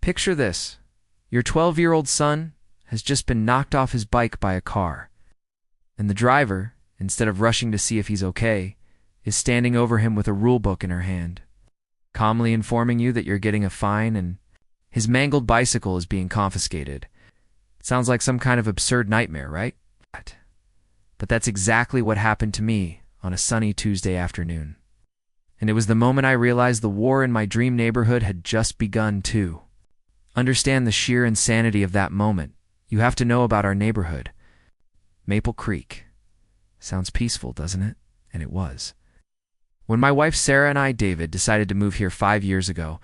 Picture this. Your 12-year-old son has just been knocked off his bike by a car, and the driver, instead of rushing to see if he's okay, is standing over him with a rule book in her hand, calmly informing you that you're getting a fine and his mangled bicycle is being confiscated. Sounds like some kind of absurd nightmare, right? But that's exactly what happened to me on a sunny Tuesday afternoon. And it was the moment I realized the war in my dream neighborhood had just begun too. Understand the sheer insanity of that moment. You have to know about our neighborhood. Maple Creek. Sounds peaceful, doesn't it? And it was. When my wife Sarah and I, David, decided to move here 5 years ago,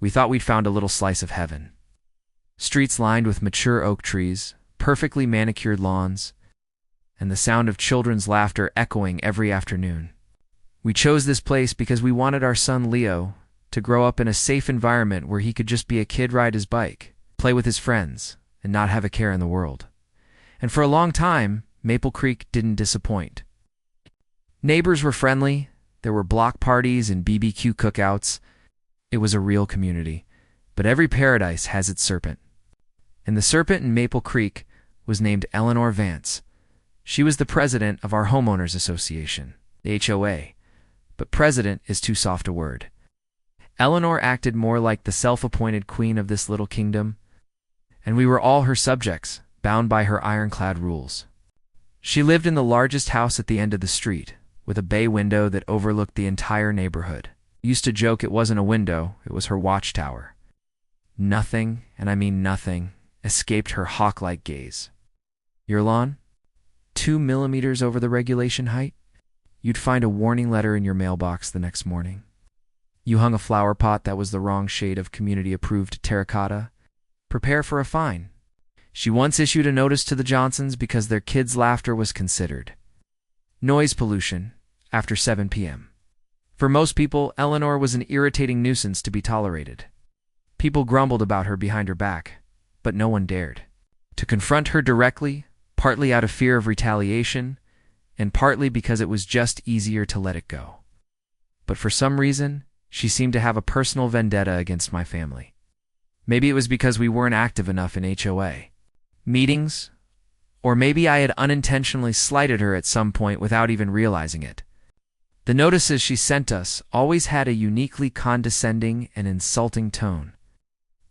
we thought we'd found a little slice of heaven. Streets lined with mature oak trees, perfectly manicured lawns, and the sound of children's laughter echoing every afternoon. We chose this place because we wanted our son Leo to grow up in a safe environment where he could just be a kid, ride his bike, play with his friends, and not have a care in the world. And for a long time, Maple Creek didn't disappoint. Neighbors were friendly, there were block parties and BBQ cookouts. It was a real community. But every paradise has its serpent. And the serpent in Maple Creek was named Eleanor Vance. She was the president of our Homeowners Association, the HOA, but president is too soft a word. Eleanor acted more like the self-appointed queen of this little kingdom, and we were all her subjects, bound by her ironclad rules. She lived in the largest house at the end of the street, with a bay window that overlooked the entire neighborhood. We used to joke it wasn't a window, it was her watchtower. Nothing, and I mean nothing, escaped her hawk-like gaze. Your lawn? 2 millimeters over the regulation height? You'd find a warning letter in your mailbox the next morning. You hung a flower pot that was the wrong shade of community-approved terracotta? Prepare for a fine. She once issued a notice to the Johnsons because their kids' laughter was considered noise pollution after 7 p.m. For most people, Eleanor was an irritating nuisance to be tolerated. People grumbled about her behind her back, but no one dared to confront her directly, partly out of fear of retaliation, and partly because it was just easier to let it go. But for some reason, she seemed to have a personal vendetta against my family. Maybe it was because we weren't active enough in HOA meetings, or maybe I had unintentionally slighted her at some point without even realizing it. The notices she sent us always had a uniquely condescending and insulting tone.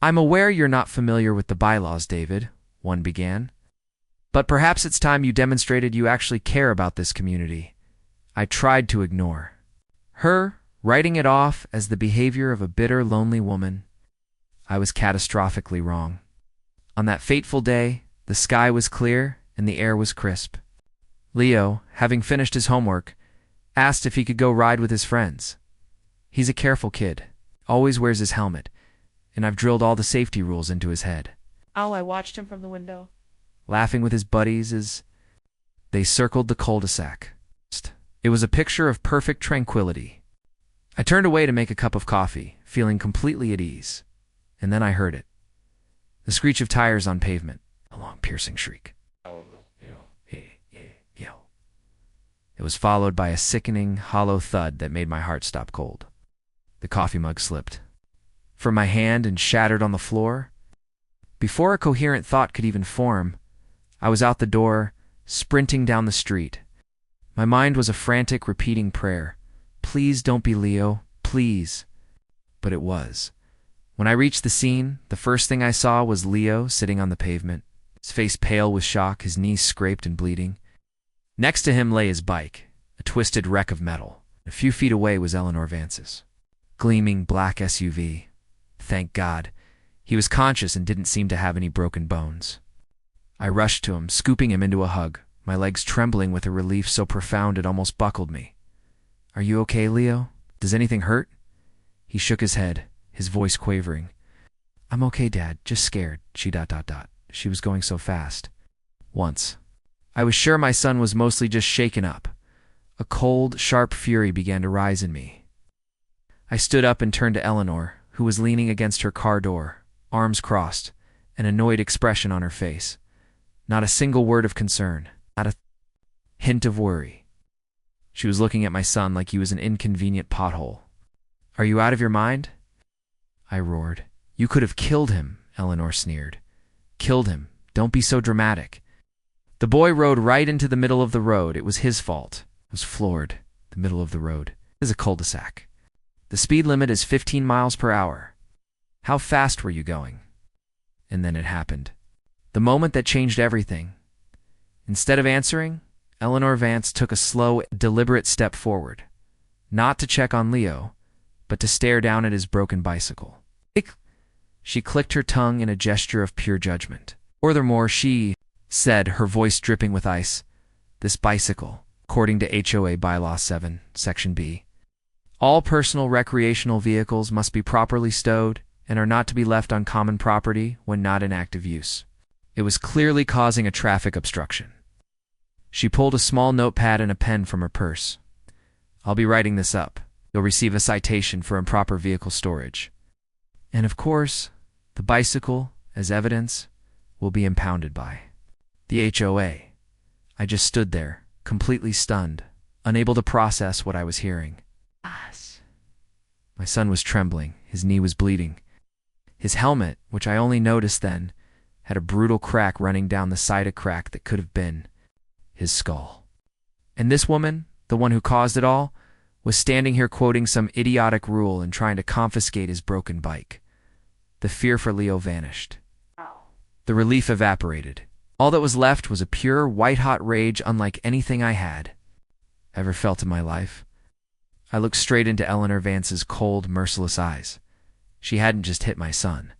"I'm aware you're not familiar with the bylaws, David," one began, "but perhaps it's time you demonstrated you actually care about this community." I tried to ignore her, writing it off as the behavior of a bitter, lonely woman. I was catastrophically wrong. On that fateful day, the sky was clear and the air was crisp. Leo, having finished his homework, asked if he could go ride with his friends. He's a careful kid, always wears his helmet, and I've drilled all the safety rules into his head. Oh, I watched him from the window, laughing with his buddies as they circled the cul-de-sac. It was a picture of perfect tranquility. I turned away to make a cup of coffee, feeling completely at ease, and then I heard it. The screech of tires on pavement, a long piercing shriek. It was followed by a sickening, hollow thud that made my heart stop cold. The coffee mug slipped from my hand and shattered on the floor. Before a coherent thought could even form, I was out the door, sprinting down the street. My mind was a frantic, repeating prayer. Please don't be Leo, please. But it was. When I reached the scene, the first thing I saw was Leo sitting on the pavement, his face pale with shock, his knees scraped and bleeding. Next to him lay his bike, a twisted wreck of metal. A few feet away was Eleanor Vance's gleaming black SUV. Thank God. He was conscious and didn't seem to have any broken bones. I rushed to him, scooping him into a hug, my legs trembling with a relief so profound it almost buckled me. "Are you okay, Leo? Does anything hurt?" He shook his head, his voice quavering. "I'm okay, Dad, just scared, She was going so fast. Once. I was sure my son was mostly just shaken up. A cold, sharp fury began to rise in me. I stood up and turned to Eleanor, who was leaning against her car door, arms crossed, an annoyed expression on her face. Not a single word of concern, not a hint of worry. She was looking at my son like he was an inconvenient pothole. "Are you out of your mind?" I roared. You could have killed him, Eleanor sneered. Killed him. Don't be so dramatic. The boy rode right into the middle of the road. It was his fault. I was floored. The middle of the road is a cul-de-sac. The speed limit is 15 miles per hour. How fast were you going? And then it happened. The moment that changed everything. Instead of answering, Eleanor Vance took a slow, deliberate step forward. Not to check on Leo, but to stare down at his broken bicycle. She clicked her tongue in a gesture of pure judgment. Furthermore, she said, her voice dripping with ice, this bicycle, according to HOA Bylaw 7, Section B. All personal recreational vehicles must be properly stowed and are not to be left on common property when not in active use. It was clearly causing a traffic obstruction. She pulled a small notepad and a pen from her purse. I'll be writing this up. You'll receive a citation for improper vehicle storage. And of course, the bicycle, as evidence, will be impounded by the HOA. I just stood there, completely stunned, unable to process what I was hearing. My son was trembling. His knee was bleeding. His helmet, which I only noticed then, had a brutal crack running down the side, a crack that could have been his skull. And this woman, the one who caused it all, was standing here quoting some idiotic rule and trying to confiscate his broken bike. The fear for Leo vanished. The relief evaporated. All that was left was a pure, white-hot rage unlike anything I had ever felt in my life. I looked straight into Eleanor Vance's cold, merciless eyes. She hadn't just hit my son.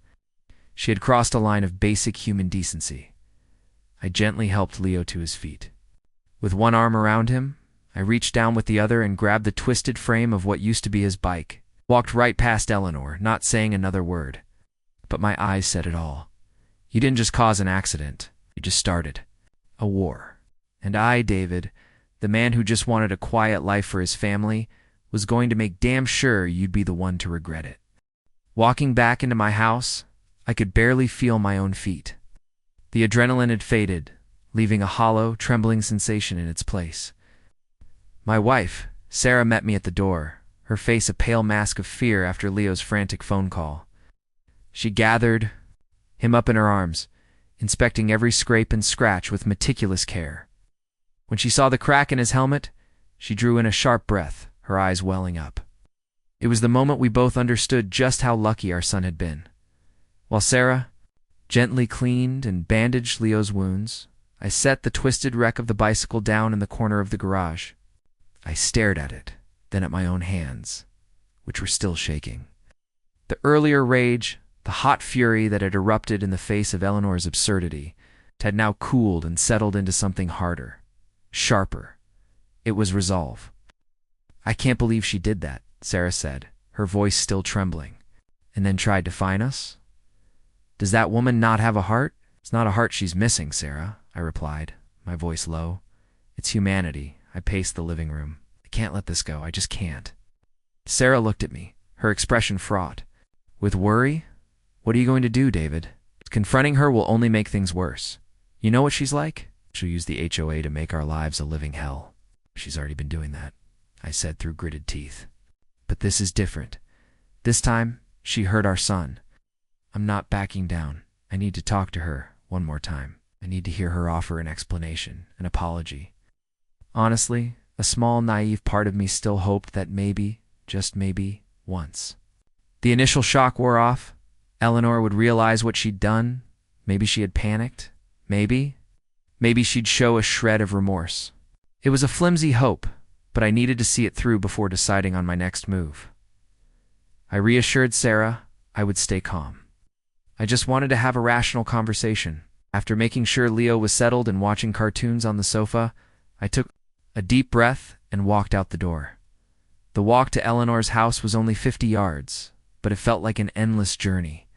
She had crossed a line of basic human decency. I gently helped Leo to his feet. With one arm around him, I reached down with the other and grabbed the twisted frame of what used to be his bike. Walked right past Eleanor, not saying another word. But my eyes said it all. You didn't just cause an accident. You just started a war. And I, David, the man who just wanted a quiet life for his family, was going to make damn sure you'd be the one to regret it. Walking back into my house, I could barely feel my own feet. The adrenaline had faded, leaving a hollow, trembling sensation in its place. My wife, Sarah, met me at the door, her face a pale mask of fear after Leo's frantic phone call. She gathered him up in her arms, inspecting every scrape and scratch with meticulous care. When she saw the crack in his helmet, she drew in a sharp breath, her eyes welling up. It was the moment we both understood just how lucky our son had been. While Sarah gently cleaned and bandaged Leo's wounds, I set the twisted wreck of the bicycle down in the corner of the garage. I stared at it, then at my own hands, which were still shaking. The earlier rage, the hot fury that had erupted in the face of Eleanor's absurdity, had now cooled and settled into something harder, sharper. It was resolve. I can't believe she did that, Sarah said, her voice still trembling. And then tried to fine us? Does that woman not have a heart? It's not a heart she's missing, Sarah, I replied, my voice low. It's humanity. I paced the living room. I can't let this go. I just can't. Sarah looked at me, her expression fraught. With worry? What are you going to do, David? Confronting her will only make things worse. You know what she's like? She'll use the HOA to make our lives a living hell. She's already been doing that, I said through gritted teeth. But this is different. This time, she hurt our son. I'm not backing down. I need to talk to her one more time. I need to hear her offer an explanation, an apology. Honestly, a small, naive part of me still hoped that maybe, just maybe, once the initial shock wore off, Eleanor would realize what she'd done. Maybe she had panicked. Maybe she'd show a shred of remorse. It was a flimsy hope, but I needed to see it through before deciding on my next move. I reassured Sarah I would stay calm. I just wanted to have a rational conversation. After making sure Leo was settled and watching cartoons on the sofa, I took a deep breath and walked out the door. The walk to Eleanor's house was only 50 yards, but it felt like an endless journey.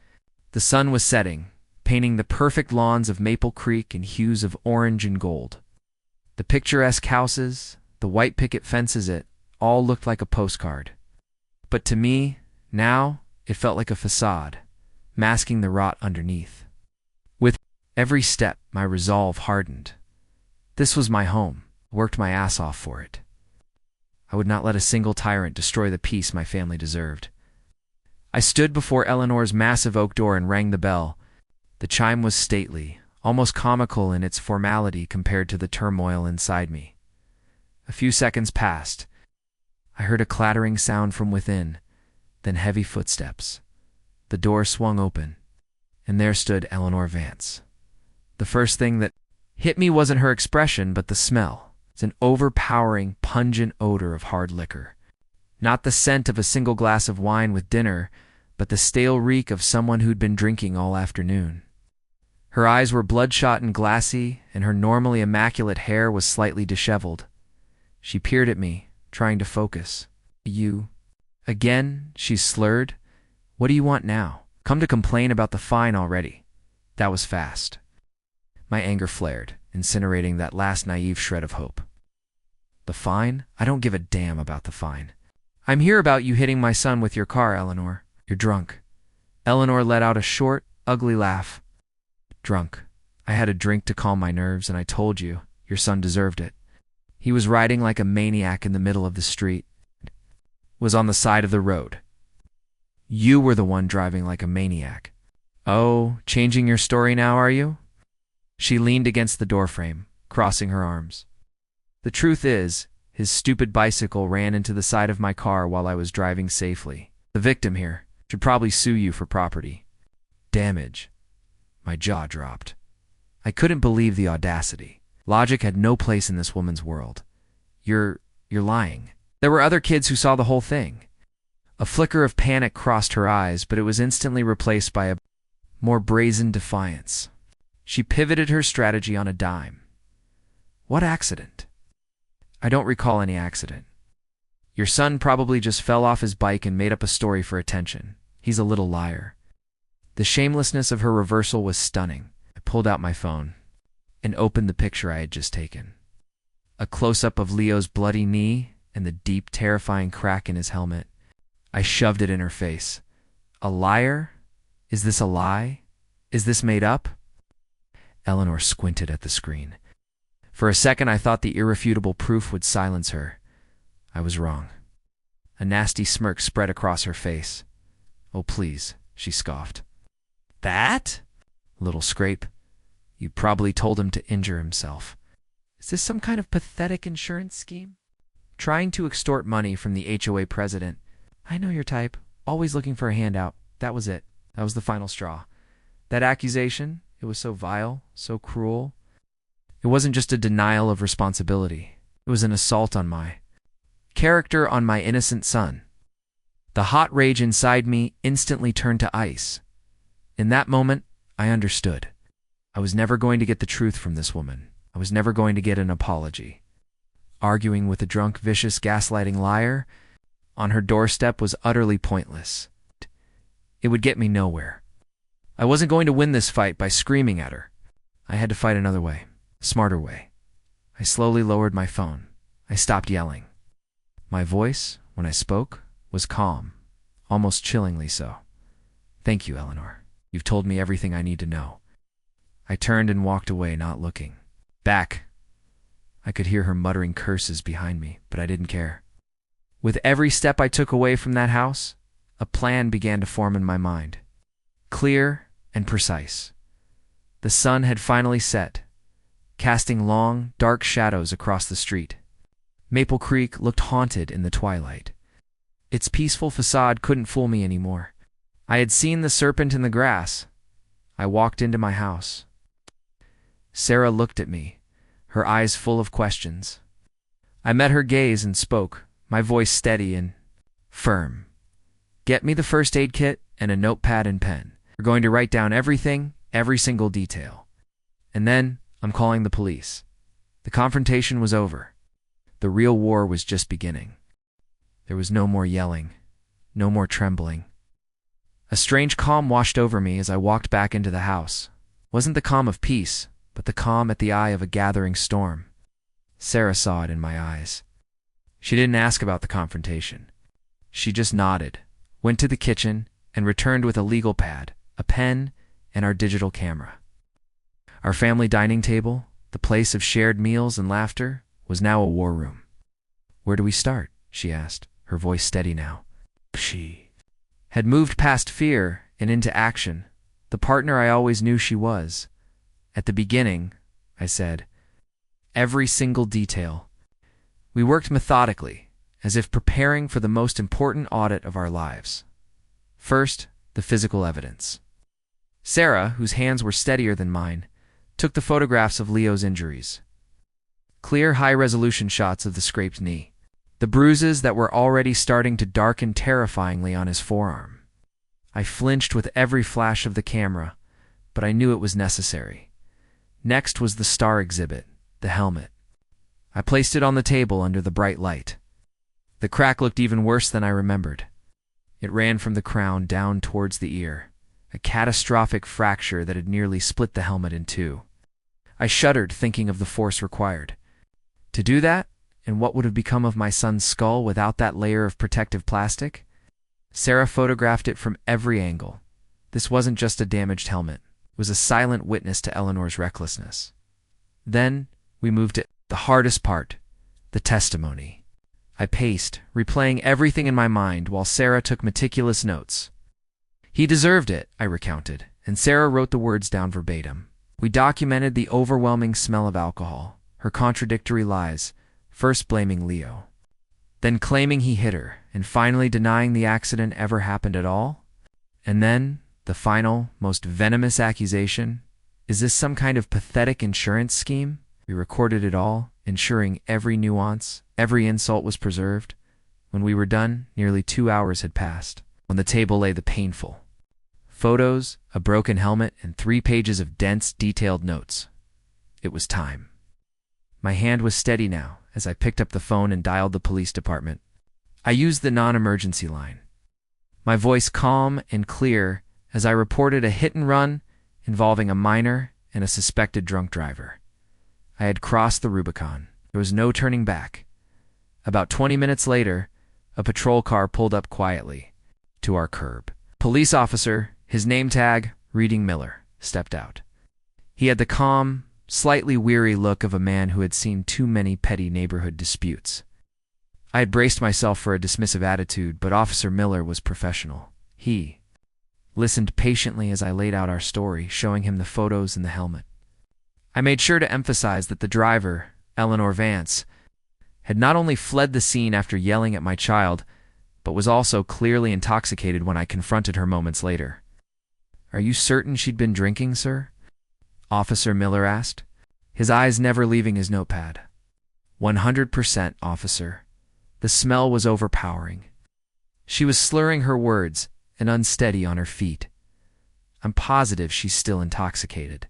The sun was setting, painting the perfect lawns of Maple Creek in hues of orange and gold. The picturesque houses, the white picket fences, it all looked like a postcard. But to me, now, it felt like a facade, masking the rot underneath. With every step, my resolve hardened. This was my home. I worked my ass off for it. I would not let a single tyrant destroy the peace my family deserved. I stood before Eleanor's massive oak door and rang the bell. The chime was stately, almost comical in its formality compared to the turmoil inside me. A few seconds passed. I heard a clattering sound from within, then heavy footsteps. The door swung open, and there stood Eleanor Vance. The first thing that hit me wasn't her expression, but the smell. It's an overpowering, pungent odor of hard liquor. Not the scent of a single glass of wine with dinner, but the stale reek of someone who'd been drinking all afternoon. Her eyes were bloodshot and glassy, and her normally immaculate hair was slightly disheveled. She peered at me, trying to focus. "You again?" she slurred. "What do you want now? Come to complain about the fine already." That was fast. My anger flared, incinerating that last naive shred of hope. "The fine? I don't give a damn about the fine. I'm here about you hitting my son with your car, Eleanor. You're drunk." Eleanor let out a short, ugly laugh. "Drunk. I had a drink to calm my nerves, and I told you, your son deserved it. He was riding like a maniac in the middle of the street. Was on the side of the road. You were the one driving like a maniac." "Oh, changing your story now, are you?" She leaned against the doorframe, crossing her arms. "The truth is, his stupid bicycle ran into the side of my car while I was driving safely. The victim here should probably sue you for property damage." My jaw dropped. I couldn't believe the audacity. Logic had no place in this woman's world. You're lying." There were other kids who saw the whole thing. A flicker of panic crossed her eyes, but it was instantly replaced by a more brazen defiance. She pivoted her strategy on a dime. "What accident?" "I don't recall any accident. Your son probably just fell off his bike and made up a story for attention. He's a little liar." The shamelessness of her reversal was stunning. I pulled out my phone and opened the picture I had just taken. A close-up of Leo's bloody knee and the deep, terrifying crack in his helmet. I shoved it in her face. "A liar? Is this a lie? Is this made up?" Eleanor squinted at the screen. For a second, I thought the irrefutable proof would silence her. I was wrong. A nasty smirk spread across her face. "Oh, please," she scoffed. "That? Little scrape. You probably told him to injure himself. Is this some kind of pathetic insurance scheme? Trying to extort money from the HOA president. I know your type. Always looking for a handout. That was it. That was the final straw. That accusation, it was so vile, so cruel. It wasn't just a denial of responsibility. It was an assault on my character, on my innocent son." The hot rage inside me instantly turned to ice. In that moment, I understood. I was never going to get the truth from this woman. I was never going to get an apology. Arguing with a drunk, vicious, gaslighting liar on her doorstep was utterly pointless. It would get me nowhere. I wasn't going to win this fight by screaming at her. I had to fight another way, a smarter way. I slowly lowered my phone. I stopped yelling. My voice, when I spoke, was calm, almost chillingly so. "Thank you, Eleanor. You've told me everything I need to know." I turned and walked away, not looking. Back. I could hear her muttering curses behind me, but I didn't care. With every step I took away from that house, a plan began to form in my mind. Clear and precise. The sun had finally set, casting long, dark shadows across the street. Maple Creek looked haunted in the twilight. Its peaceful facade couldn't fool me anymore. I had seen the serpent in the grass. I walked into my house. Sarah looked at me, her eyes full of questions. I met her gaze and spoke, my voice steady and firm. "Get me the first aid kit and a notepad and pen. We're going to write down everything, every single detail. And then I'm calling the police." The confrontation was over. The real war was just beginning. There was no more yelling, no more trembling. A strange calm washed over me as I walked back into the house. It wasn't the calm of peace, but the calm at the eye of a gathering storm. Sarah saw it in my eyes. She didn't ask about the confrontation. She just nodded, went to the kitchen, and returned with a legal pad, a pen, and our digital camera. Our family dining table, the place of shared meals and laughter, was now a war room. "Where do we start?" she asked, her voice steady now. "She had moved past fear and into action, the partner I always knew she was. At the beginning, I said, every single detail. We worked methodically, as if preparing for the most important audit of our lives. First, the physical evidence. Sarah, whose hands were steadier than mine, took the photographs of Leo's injuries. Clear, high-resolution shots of the scraped knee, the bruises that were already starting to darken terrifyingly on his forearm. I flinched with every flash of the camera, but I knew it was necessary. Next was the star exhibit, the helmet. I placed it on the table under the bright light. The crack looked even worse than I remembered. It ran from the crown down towards the ear, a catastrophic fracture that had nearly split the helmet in two. I shuddered, thinking of the force required. To do that, and what would have become of my son's skull without that layer of protective plastic? Sarah photographed it from every angle. This wasn't just a damaged helmet. It was a silent witness to Eleanor's recklessness. Then we moved to the hardest part, the testimony. I paced, replaying everything in my mind while Sarah took meticulous notes. He deserved it, I recounted, and Sarah wrote the words down verbatim. We documented the overwhelming smell of alcohol, her contradictory lies, first blaming Leo, then claiming he hit her, and finally denying the accident ever happened at all. And then, the final, most venomous accusation, is this some kind of pathetic insurance scheme? We recorded it all, ensuring every nuance, every insult was preserved. When we were done, nearly 2 hours had passed. On the table lay the painful photos, a broken helmet, and 3 pages of dense, detailed notes. It was time. My hand was steady now as I picked up the phone and dialed the police department. I used the non-emergency line, my voice calm and clear as I reported a hit-and-run involving a minor and a suspected drunk driver. I had crossed the Rubicon. There was no turning back. About 20 minutes later, a patrol car pulled up quietly to our curb. Police officer, his name tag reading Miller, stepped out. He had the calm, slightly weary look of a man who had seen too many petty neighborhood disputes. I had braced myself for a dismissive attitude, but Officer Miller was professional. He listened patiently as I laid out our story, showing him the photos and the helmet. I made sure to emphasize that the driver, Eleanor Vance, had not only fled the scene after yelling at my child, but was also clearly intoxicated when I confronted her moments later. "Are you certain she'd been drinking, sir?" Officer Miller asked, his eyes never leaving his notepad. 100%, officer. The smell was overpowering. She was slurring her words and unsteady on her feet. I'm positive she's still intoxicated.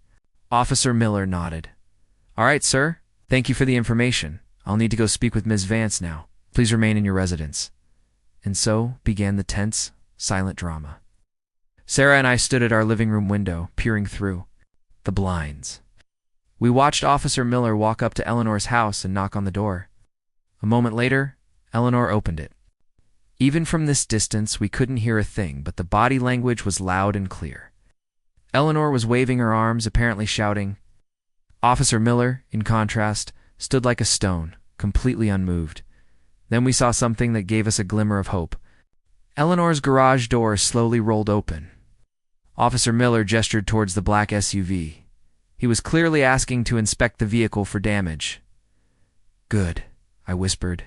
Officer Miller nodded. All right, sir. Thank you for the information. I'll need to go speak with Ms. Vance now. Please remain in your residence. And so began the tense, silent drama. Sarah and I stood at our living room window, peering through the blinds. We watched Officer Miller walk up to Eleanor's house and knock on the door. A moment later, Eleanor opened it. Even from this distance, we couldn't hear a thing, but the body language was loud and clear. Eleanor was waving her arms, apparently shouting. Officer Miller, in contrast, stood like a stone, completely unmoved. Then we saw something that gave us a glimmer of hope. Eleanor's garage door slowly rolled open. Officer Miller gestured towards the black SUV. He was clearly asking to inspect the vehicle for damage. Good, I whispered.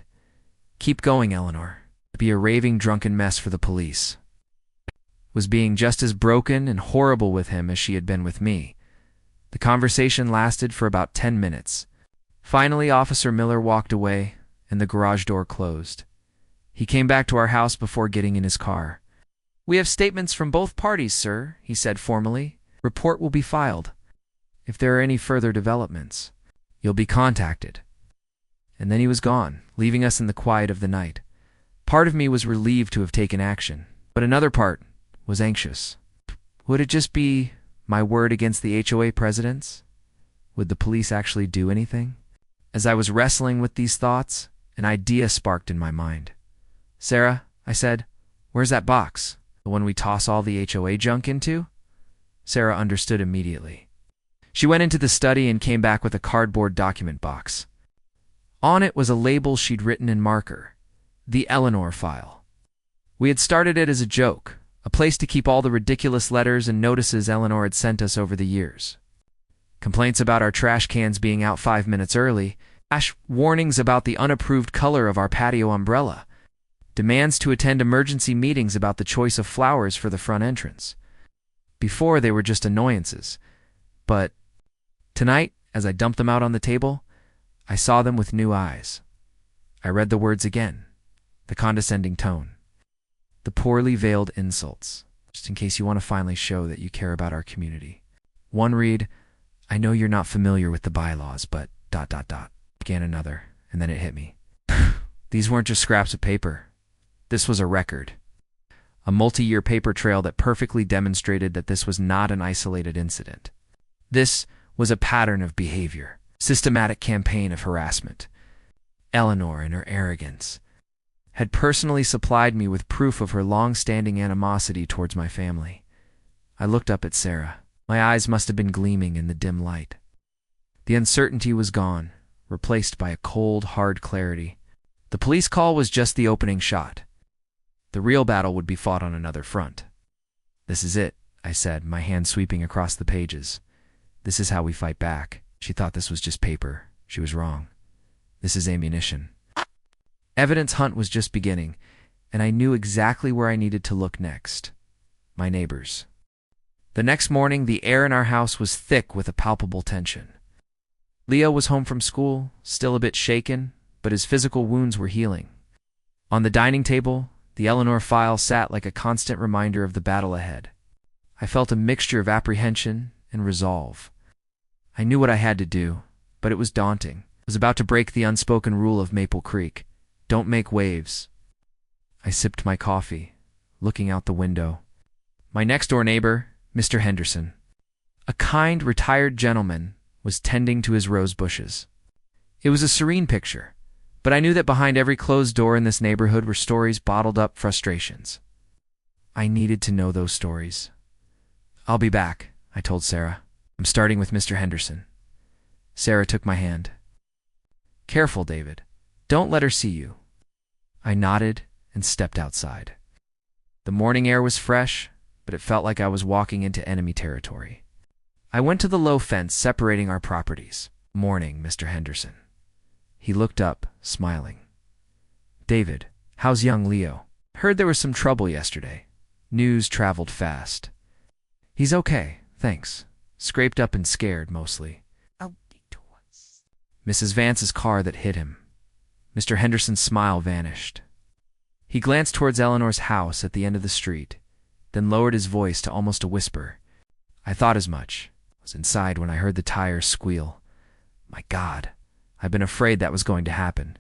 Keep going, Eleanor. Be a raving drunken mess for the police. Was being just as broken and horrible with him as she had been with me. The conversation lasted for about 10 minutes. Finally, Officer Miller walked away, and the garage door closed. He came back to our house before getting in his car. We have statements from both parties, sir, he said formally. Report will be filed. If there are any further developments, you'll be contacted. And then he was gone, leaving us in the quiet of the night. Part of me was relieved to have taken action, but another part was anxious. Would it just be my word against the HOA presidents? Would the police actually do anything? As I was wrestling with these thoughts, an idea sparked in my mind. Sarah, I said, where's that box? The one we toss all the HOA junk into? Sarah understood immediately. She went into the study and came back with a cardboard document box. On it was a label she'd written in marker, the Eleanor file. We had started it as a joke, a place to keep all the ridiculous letters and notices Eleanor had sent us over the years. Complaints about our trash cans being out 5 minutes early, warnings about the unapproved color of our patio umbrella, demands to attend emergency meetings about the choice of flowers for the front entrance. Before, they were just annoyances, but tonight, as I dumped them out on the table, I saw them with new eyes. I read the words again, the condescending tone, the poorly veiled insults, just in case you want to finally show that you care about our community. One read, "I know you're not familiar with the bylaws, but ... Began another, and then it hit me. These weren't just scraps of paper. This was a record. A multi-year paper trail that perfectly demonstrated that this was not an isolated incident. This was a pattern of behavior, systematic campaign of harassment. Eleanor, in her arrogance, had personally supplied me with proof of her long-standing animosity towards my family. I looked up at Sarah. My eyes must have been gleaming in the dim light. The uncertainty was gone, replaced by a cold, hard clarity. The police call was just the opening shot. The real battle would be fought on another front. "This is it," I said, my hand sweeping across the pages. "This is how we fight back." She thought this was just paper. She was wrong. This is ammunition. Evidence hunt was just beginning, and I knew exactly where I needed to look next. My neighbors. The next morning, the air in our house was thick with a palpable tension. Leo was home from school, still a bit shaken, but his physical wounds were healing. On the dining table, the Eleanor file sat like a constant reminder of the battle ahead. I felt a mixture of apprehension and resolve. I knew what I had to do, but it was daunting. I was about to break the unspoken rule of Maple Creek. Don't make waves. I sipped my coffee, looking out the window. My next-door neighbor, Mr. Henderson, a kind, retired gentleman, was tending to his rose bushes. It was a serene picture, but I knew that behind every closed door in this neighborhood were stories, bottled up frustrations. I needed to know those stories. "I'll be back," I told Sarah. "I'm starting with Mr. Henderson." Sarah took my hand. "Careful, David. Don't let her see you." I nodded and stepped outside. The morning air was fresh, but it felt like I was walking into enemy territory. I went to the low fence separating our properties. "Morning, Mr. Henderson." He looked up, smiling. "David, how's young Leo? Heard there was some trouble yesterday." News traveled fast. "He's okay, thanks. Scraped up and scared, mostly." Mrs. Vance's car that hit him. Mr. Henderson's smile vanished. He glanced towards Eleanor's house at the end of the street, then lowered his voice to almost a whisper. I thought as much. I was inside when I heard the tires squeal. My God, I'd been afraid that was going to happen.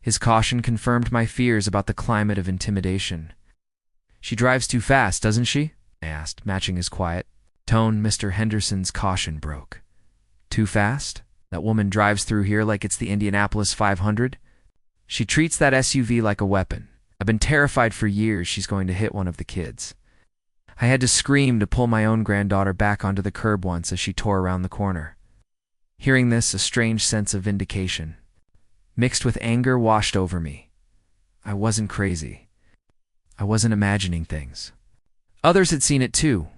His caution confirmed my fears about the climate of intimidation. "She drives too fast, doesn't she?" I asked, matching his quiet tone. Mr. Henderson's caution broke. "Too fast? That woman drives through here like it's the Indianapolis 500. She treats that SUV like a weapon. I've been terrified for years she's going to hit one of the kids." I had to scream to pull my own granddaughter back onto the curb once as she tore around the corner. Hearing this, a strange sense of vindication, mixed with anger, washed over me. I wasn't crazy. I wasn't imagining things. Others had seen it too.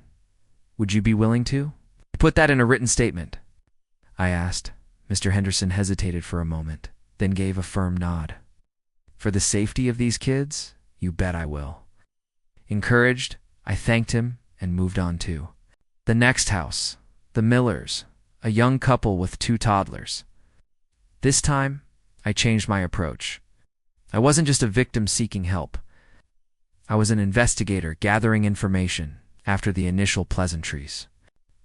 "Would you be willing to put that in a written statement?" I asked. Mr. Henderson hesitated for a moment, then gave a firm nod. "For the safety of these kids, you bet I will." Encouraged, I thanked him and moved on too. The next house, the Millers, a young couple with 2 toddlers. This time, I changed my approach. I wasn't just a victim seeking help. I was an investigator gathering information after the initial pleasantries.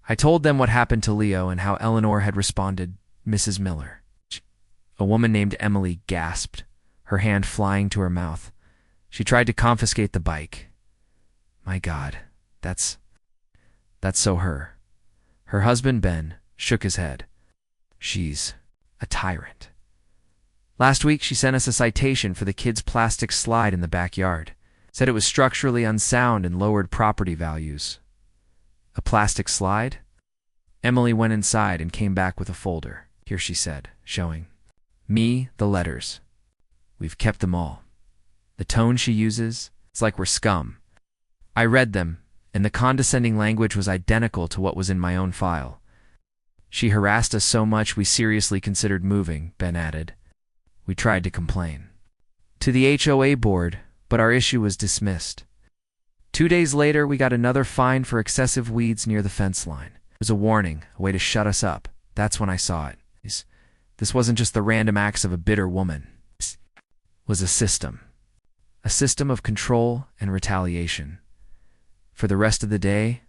I told them what happened to Leo and how Eleanor had responded. Mrs. Miller. A woman named Emily gasped, her hand flying to her mouth. She tried to confiscate the bike. My God, that's so her. Her husband, Ben, shook his head. "She's a tyrant. Last week she sent us a citation for the kids' plastic slide in the backyard. Said it was structurally unsound and lowered property values." "A plastic slide?" Emily went inside and came back with a folder. "Here," she said, showing me the letters. "We've kept them all. The tone she uses, it's like we're scum. I read them, and the condescending language was identical to what was in my own file. She harassed us so much we seriously considered moving, Ben added. We tried to complain to the HOA board, but our issue was dismissed. 2 days later, we got another fine for excessive weeds near the fence line. It was a warning, a way to shut us up. That's when I saw it. This wasn't just the random acts of a bitter woman. This was a system of control and retaliation. For the rest of the day,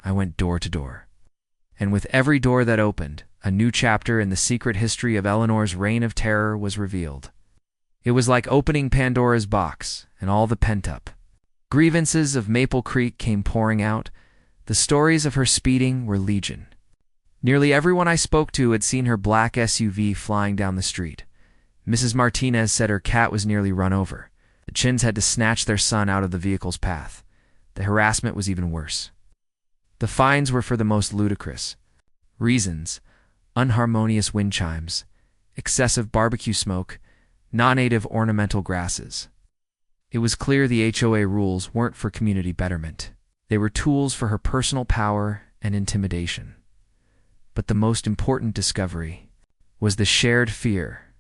I went door to door. And with every door that opened, a new chapter in the secret history of Eleanor's reign of terror was revealed. It was like opening Pandora's box, and all the pent-up grievances of Maple Creek came pouring out. The stories of her speeding were legion. Nearly everyone I spoke to had seen her black SUV flying down the street. Mrs. Martinez said her cat was nearly run over. The Chins had to snatch their son out of the vehicle's path. The harassment was even worse. The fines were for the most ludicrous reasons: unharmonious wind chimes, excessive barbecue smoke, non-native ornamental grasses. It was clear the HOA rules weren't for community betterment. They were tools for her personal power and intimidation. But the most important discovery was the shared fear.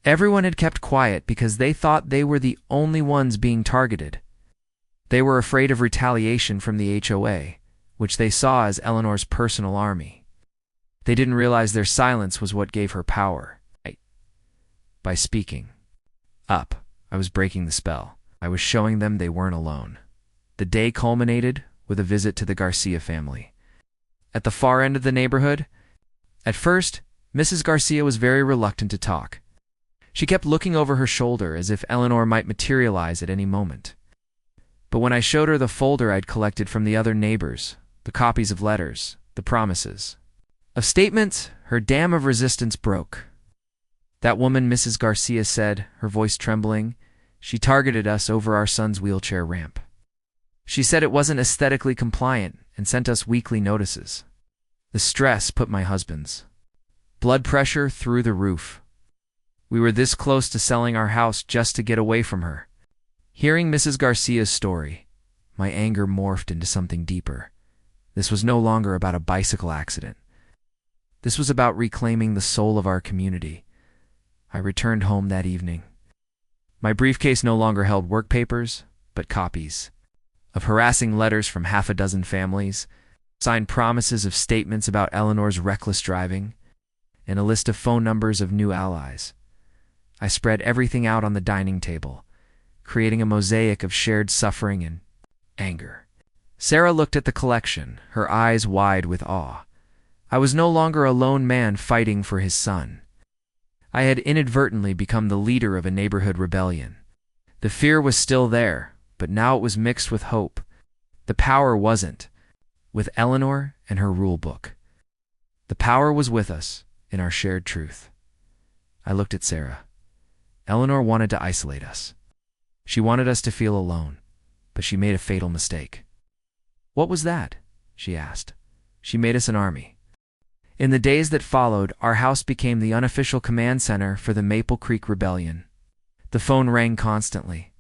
Everyone had kept quiet because they thought they were the only ones being targeted. They were afraid of retaliation from the HOA, which they saw as Eleanor's personal army. They didn't realize their silence was what gave her power. By speaking up, I was breaking the spell. I was showing them they weren't alone. The day culminated with a visit to the Garcia family. At the far end of the neighborhood, at first, Mrs. Garcia was very reluctant to talk. She kept looking over her shoulder as if Eleanor might materialize at any moment. But when I showed her the folder I'd collected from the other neighbors, the copies of letters, the promises of statements, her dam of resistance broke. That woman, Mrs. Garcia said, her voice trembling, she targeted us over our son's wheelchair ramp. She said it wasn't aesthetically compliant and sent us weekly notices. The stress put my husband's blood pressure through the roof. We were this close to selling our house just to get away from her. Hearing Mrs. Garcia's story, my anger morphed into something deeper. This was no longer about a bicycle accident. This was about reclaiming the soul of our community. I returned home that evening. My briefcase no longer held work papers, but copies of harassing letters from half a dozen families, signed promises of statements about Eleanor's reckless driving, and a list of phone numbers of new allies. I spread everything out on the dining table, creating a mosaic of shared suffering and anger. Sarah looked at the collection, her eyes wide with awe. I was no longer a lone man fighting for his son. I had inadvertently become the leader of a neighborhood rebellion. The fear was still there, but now it was mixed with hope. The power wasn't with Eleanor and her rule book. The power was with us in our shared truth. I looked at Sarah. Eleanor wanted to isolate us. She wanted us to feel alone, but she made a fatal mistake. What was that? She asked. She made us an army. In the days that followed, our house became the unofficial command center for the Maple Creek Rebellion. The phone rang constantly.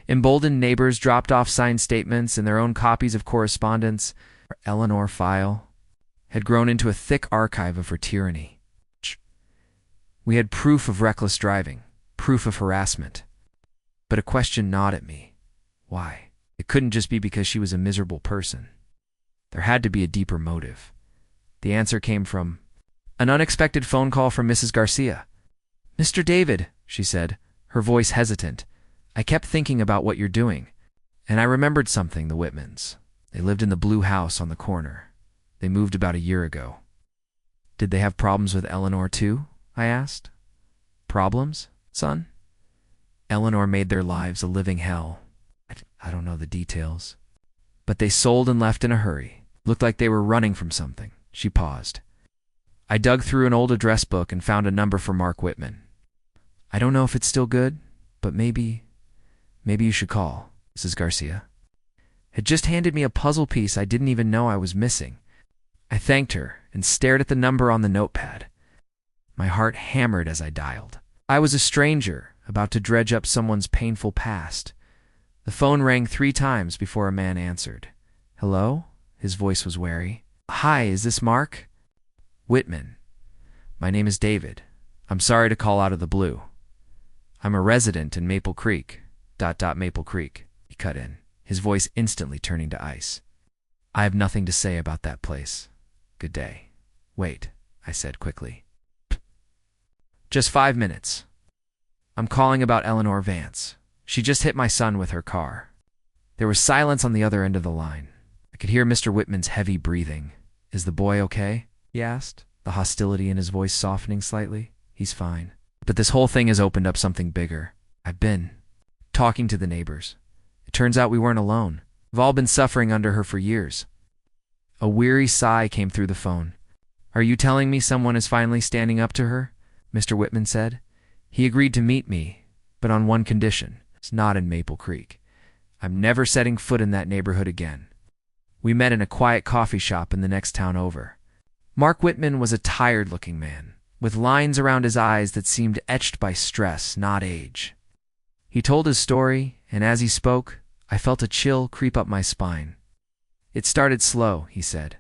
Emboldened neighbors dropped off signed statements and their own copies of correspondence. Our Eleanor file had grown into a thick archive of her tyranny. We had proof of reckless driving, proof of harassment. But a question gnawed at me. Why? It couldn't just be because she was a miserable person. There had to be a deeper motive. The answer came from an unexpected phone call from Mrs. Garcia. "Mr. David," she said, her voice hesitant, "I kept thinking about what you're doing, and I remembered something, the Whitmans. They lived in the blue house on the corner. They moved about a year ago." "Did they have problems with Eleanor too?" I asked. "Problems, son?" "Eleanor made their lives a living hell. I don't know the details. But they sold and left in a hurry. Looked like they were running from something." She paused. I dug through an old address book and found a number for Mark Whitman. "I don't know if it's still good, but maybe you should call," Mrs. Garcia had just handed me a puzzle piece I didn't even know I was missing. I thanked her and stared at the number on the notepad. My heart hammered as I dialed. I was a stranger, about to dredge up someone's painful past. The phone rang 3 times before a man answered. "Hello?" His voice was wary. "Hi, is this Mark?" "Whitman. My name is David. I'm sorry to call out of the blue. I'm a resident in Maple Creek. Maple Creek," he cut in, his voice instantly turning to ice. "I have nothing to say about that place. Good day." "Wait," I said quickly. "Just 5 minutes. I'm calling about Eleanor Vance. She just hit my son with her car." There was silence on the other end of the line. I could hear Mr. Whitman's heavy breathing. "Is the boy okay?" he asked, the hostility in his voice softening slightly. "He's fine. But this whole thing has opened up something bigger. I've been talking to the neighbors. It turns out we weren't alone. We've all been suffering under her for years." A weary sigh came through the phone. "Are you telling me someone is finally standing up to her?" Mr. Whitman said. "He agreed to meet me, but on one condition. It's not in Maple Creek. I'm never setting foot in that neighborhood again." We met in a quiet coffee shop in the next town over. Mark Whitman was a tired-looking man, with lines around his eyes that seemed etched by stress, not age. He told his story, and as he spoke, I felt a chill creep up my spine. "It started slow," he said.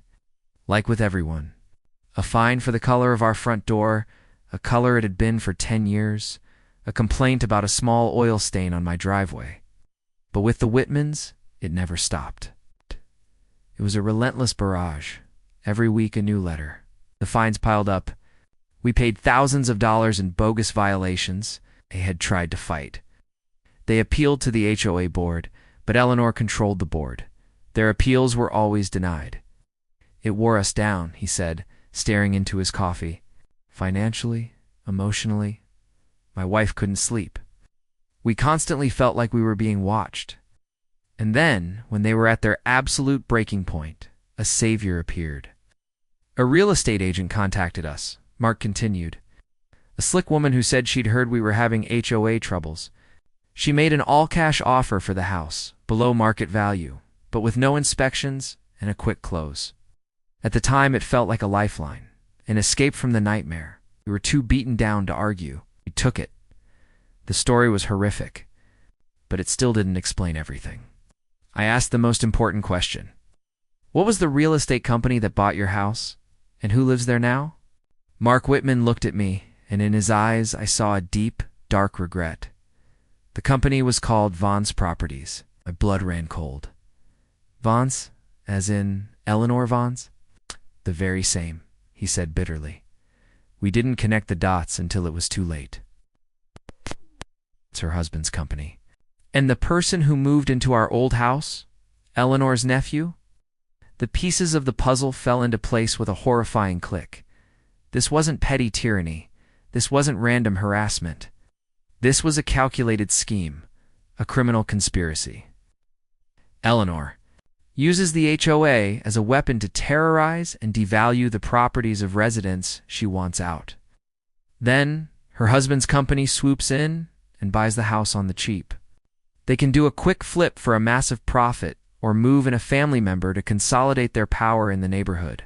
"Like with everyone. A fine for the color of our front door, a color it had been for 10 years, a complaint about a small oil stain on my driveway. But with the Whitmans, it never stopped. It was a relentless barrage. Every week a new letter. The fines piled up. We paid thousands of dollars in bogus violations. They had tried to fight. They appealed to the HOA board, but Eleanor controlled the board. Their appeals were always denied. It wore us down," he said, staring into his coffee. "Financially, emotionally. My wife couldn't sleep. We constantly felt like we were being watched. And then, when they were at their absolute breaking point, a savior appeared. A real estate agent contacted us," Mark continued. "A slick woman who said she'd heard we were having HOA troubles. She made an all-cash offer for the house, below market value, but with no inspections and a quick close. At the time, it felt like a lifeline, an escape from the nightmare. We were too beaten down to argue. We took it. The story was horrific, but it still didn't explain everything. I asked the most important question. What was the real estate company that bought your house? And who lives there now?" Mark Whitman looked at me, and in his eyes I saw a deep, dark regret. "The company was called Vance Properties." My blood ran cold. "Vance? As in Eleanor Vance?" "The very same," he said bitterly. "We didn't connect the dots until it was too late. It's her husband's company." "And the person who moved into our old house? Eleanor's nephew?" The pieces of the puzzle fell into place with a horrifying click. This wasn't petty tyranny. This wasn't random harassment. This was a calculated scheme, a criminal conspiracy. Eleanor uses the HOA as a weapon to terrorize and devalue the properties of residents she wants out. Then, her husband's company swoops in and buys the house on the cheap. They can do a quick flip for a massive profit or move in a family member to consolidate their power in the neighborhood.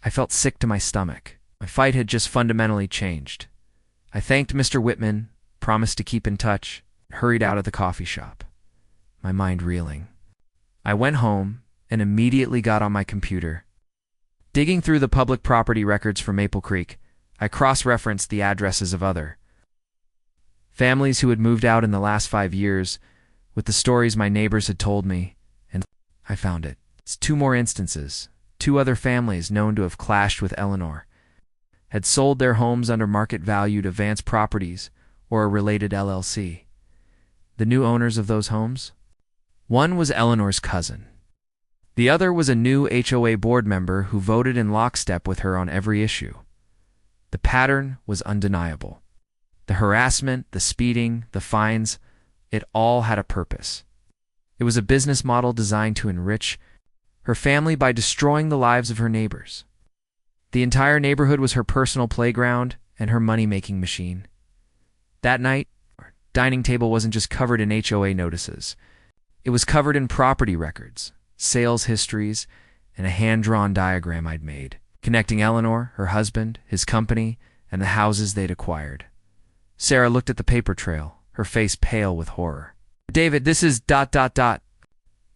I felt sick to my stomach. My fight had just fundamentally changed. I thanked Mr. Whitman, promised to keep in touch, and hurried out of the coffee shop, my mind reeling. I went home and immediately got on my computer. Digging through the public property records for Maple Creek, I cross-referenced the addresses of other families who had moved out in the last 5 years with the stories my neighbors had told me, and I found it. It's 2 more instances. 2 other families known to have clashed with Eleanor had sold their homes under market value to Vance Properties or a related LLC. The new owners of those homes? One was Eleanor's cousin. The other was a new HOA board member who voted in lockstep with her on every issue. The pattern was undeniable. The harassment, the speeding, the fines, it all had a purpose. It was a business model designed to enrich her family by destroying the lives of her neighbors. The entire neighborhood was her personal playground and her money-making machine. That night, our dining table wasn't just covered in HOA notices. It was covered in property records, sales histories, and a hand-drawn diagram I'd made, connecting Eleanor, her husband, his company, and the houses they'd acquired. Sarah looked at the paper trail, her face pale with horror. David, this is ...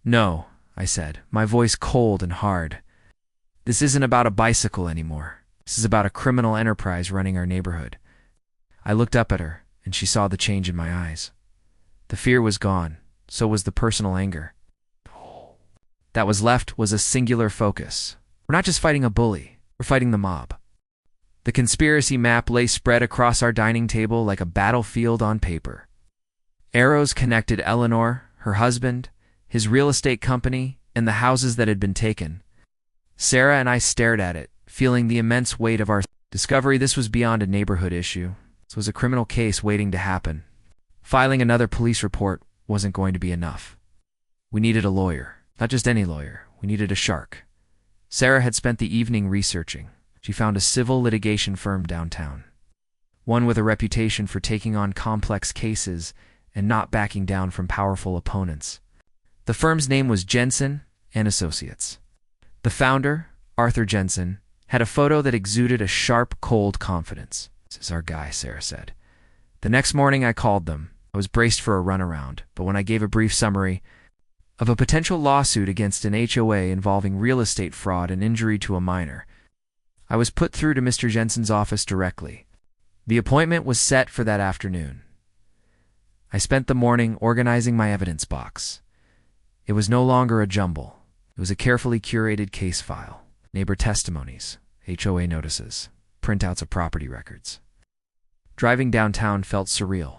No, I said, my voice cold and hard. This isn't about a bicycle anymore. This is about a criminal enterprise running our neighborhood. I looked up at her, and she saw the change in my eyes. The fear was gone, so was the personal anger. That was left was a singular focus. We're not just fighting a bully, we're fighting the mob. The conspiracy map lay spread across our dining table like a battlefield on paper. Arrows connected Eleanor, her husband, his real estate company, and the houses that had been taken. Sarah and I stared at it, feeling the immense weight of our discovery. This was beyond a neighborhood issue. This was a criminal case waiting to happen. Filing another police report wasn't going to be enough. We needed a lawyer. Not just any lawyer. We needed a shark. Sarah had spent the evening researching. She found a civil litigation firm downtown. One with a reputation for taking on complex cases and not backing down from powerful opponents. The firm's name was Jensen and Associates. The founder, Arthur Jensen, had a photo that exuded a sharp, cold confidence. This is our guy, Sarah said. The next morning I called them. I was braced for a runaround, but when I gave a brief summary of a potential lawsuit against an HOA involving real estate fraud and injury to a minor, I was put through to Mr. Jensen's office directly. The appointment was set for that afternoon. I spent the morning organizing my evidence box. It was no longer a jumble. It was a carefully curated case file, neighbor testimonies, HOA notices, printouts of property records. Driving downtown felt surreal.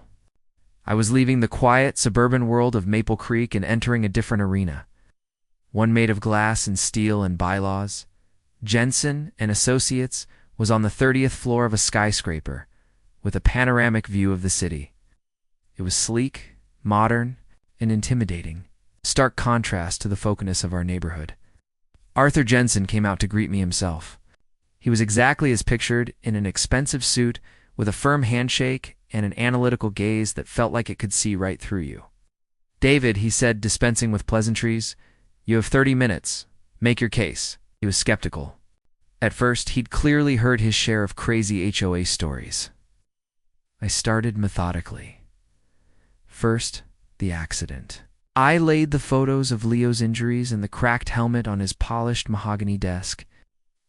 I was leaving the quiet, suburban world of Maple Creek and entering a different arena. One made of glass and steel and bylaws. Jensen and Associates was on the 30th floor of a skyscraper with a panoramic view of the city. It was sleek, modern, and intimidating, stark contrast to the folkiness of our neighborhood. Arthur Jensen came out to greet me himself. He was exactly as pictured, in an expensive suit with a firm handshake and an analytical gaze that felt like it could see right through you. David, he said, dispensing with pleasantries, you have 30 minutes. Make your case. He was skeptical. At first, he'd clearly heard his share of crazy HOA stories. I started methodically. First, the accident. I laid the photos of Leo's injuries and the cracked helmet on his polished mahogany desk.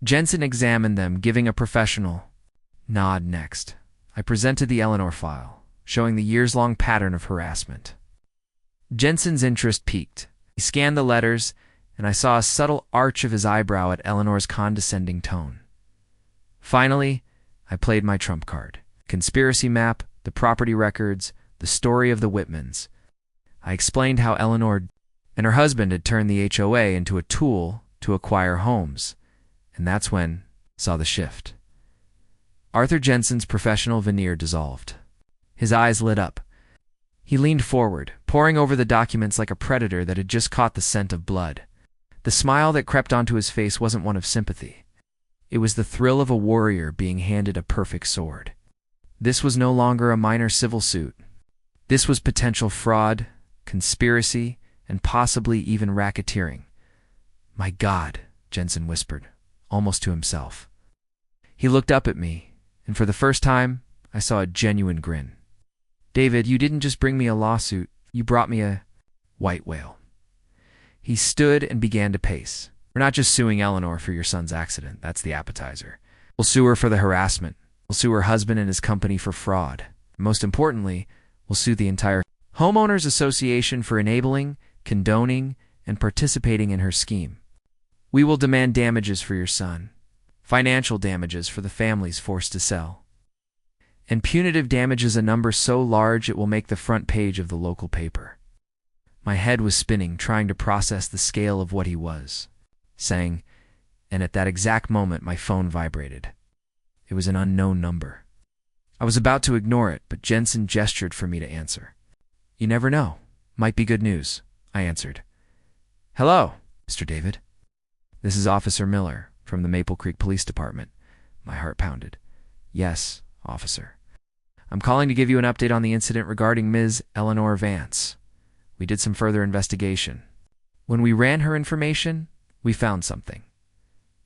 Jensen examined them, giving a professional nod next. I presented the Eleanor file, showing the years-long pattern of harassment. Jensen's interest piqued. He scanned the letters, and I saw a subtle arch of his eyebrow at Eleanor's condescending tone. Finally, I played my trump card. Conspiracy map, the property records, the story of the Whitmans. I explained how Eleanor and her husband had turned the HOA into a tool to acquire homes, and that's when I saw the shift. Arthur Jensen's professional veneer dissolved. His eyes lit up. He leaned forward, poring over the documents like a predator that had just caught the scent of blood. The smile that crept onto his face wasn't one of sympathy. It was the thrill of a warrior being handed a perfect sword. This was no longer a minor civil suit. This was potential fraud, conspiracy, and possibly even racketeering. My God, Jensen whispered, almost to himself. He looked up at me, and for the first time, I saw a genuine grin. David, you didn't just bring me a lawsuit, you brought me a white whale. He stood and began to pace. We're not just suing Eleanor for your son's accident. That's the appetizer. We'll sue her for the harassment. We'll sue her husband and his company for fraud. Most importantly, we'll sue the entire Homeowners Association for enabling, condoning, and participating in her scheme. We will demand damages for your son, financial damages for the families forced to sell, and punitive damages, a number so large it will make the front page of the local paper. My head was spinning, trying to process the scale of what he was saying, and at that exact moment my phone vibrated. It was an unknown number. I was about to ignore it, but Jensen gestured for me to answer. You never know. Might be good news, I answered. Hello, Mr. David. This is Officer Miller from the Maple Creek Police Department. My heart pounded. Yes, officer. I'm calling to give you an update on the incident regarding Ms. Eleanor Vance. We did some further investigation. When we ran her information, we found something.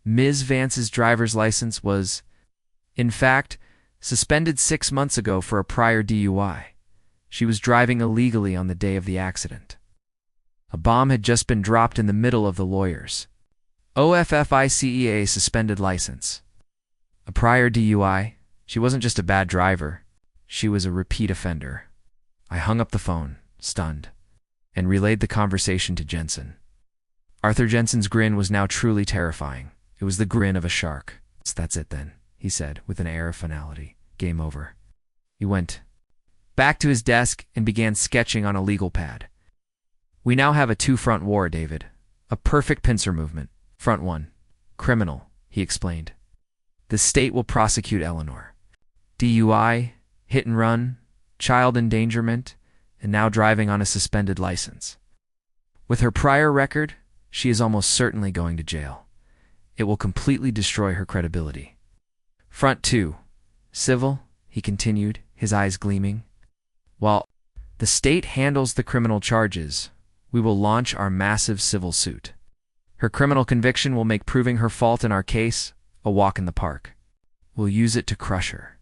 Ms. Vance's driver's license was, in fact, suspended 6 months ago for a prior DUI. She was driving illegally on the day of the accident. A bomb had just been dropped in the middle of the lawyer's OFFICEA suspended license. A prior DUI. She wasn't just a bad driver. She was a repeat offender. I hung up the phone, stunned, and relayed the conversation to Jensen. Arthur Jensen's grin was now truly terrifying. It was the grin of a shark. "That's it then," he said, with an air of finality. "Game over." He went back to his desk and began sketching on a legal pad. "We now have a two-front war, David. A perfect pincer movement. Front one, criminal," he explained. "The state will prosecute Eleanor. DUI, hit and run, child endangerment, and now driving on a suspended license. With her prior record, she is almost certainly going to jail. It will completely destroy her credibility. Front two, civil," he continued, his eyes gleaming. "While the state handles the criminal charges, we will launch our massive civil suit. Her criminal conviction will make proving her fault in our case a walk in the park. We'll use it to crush her."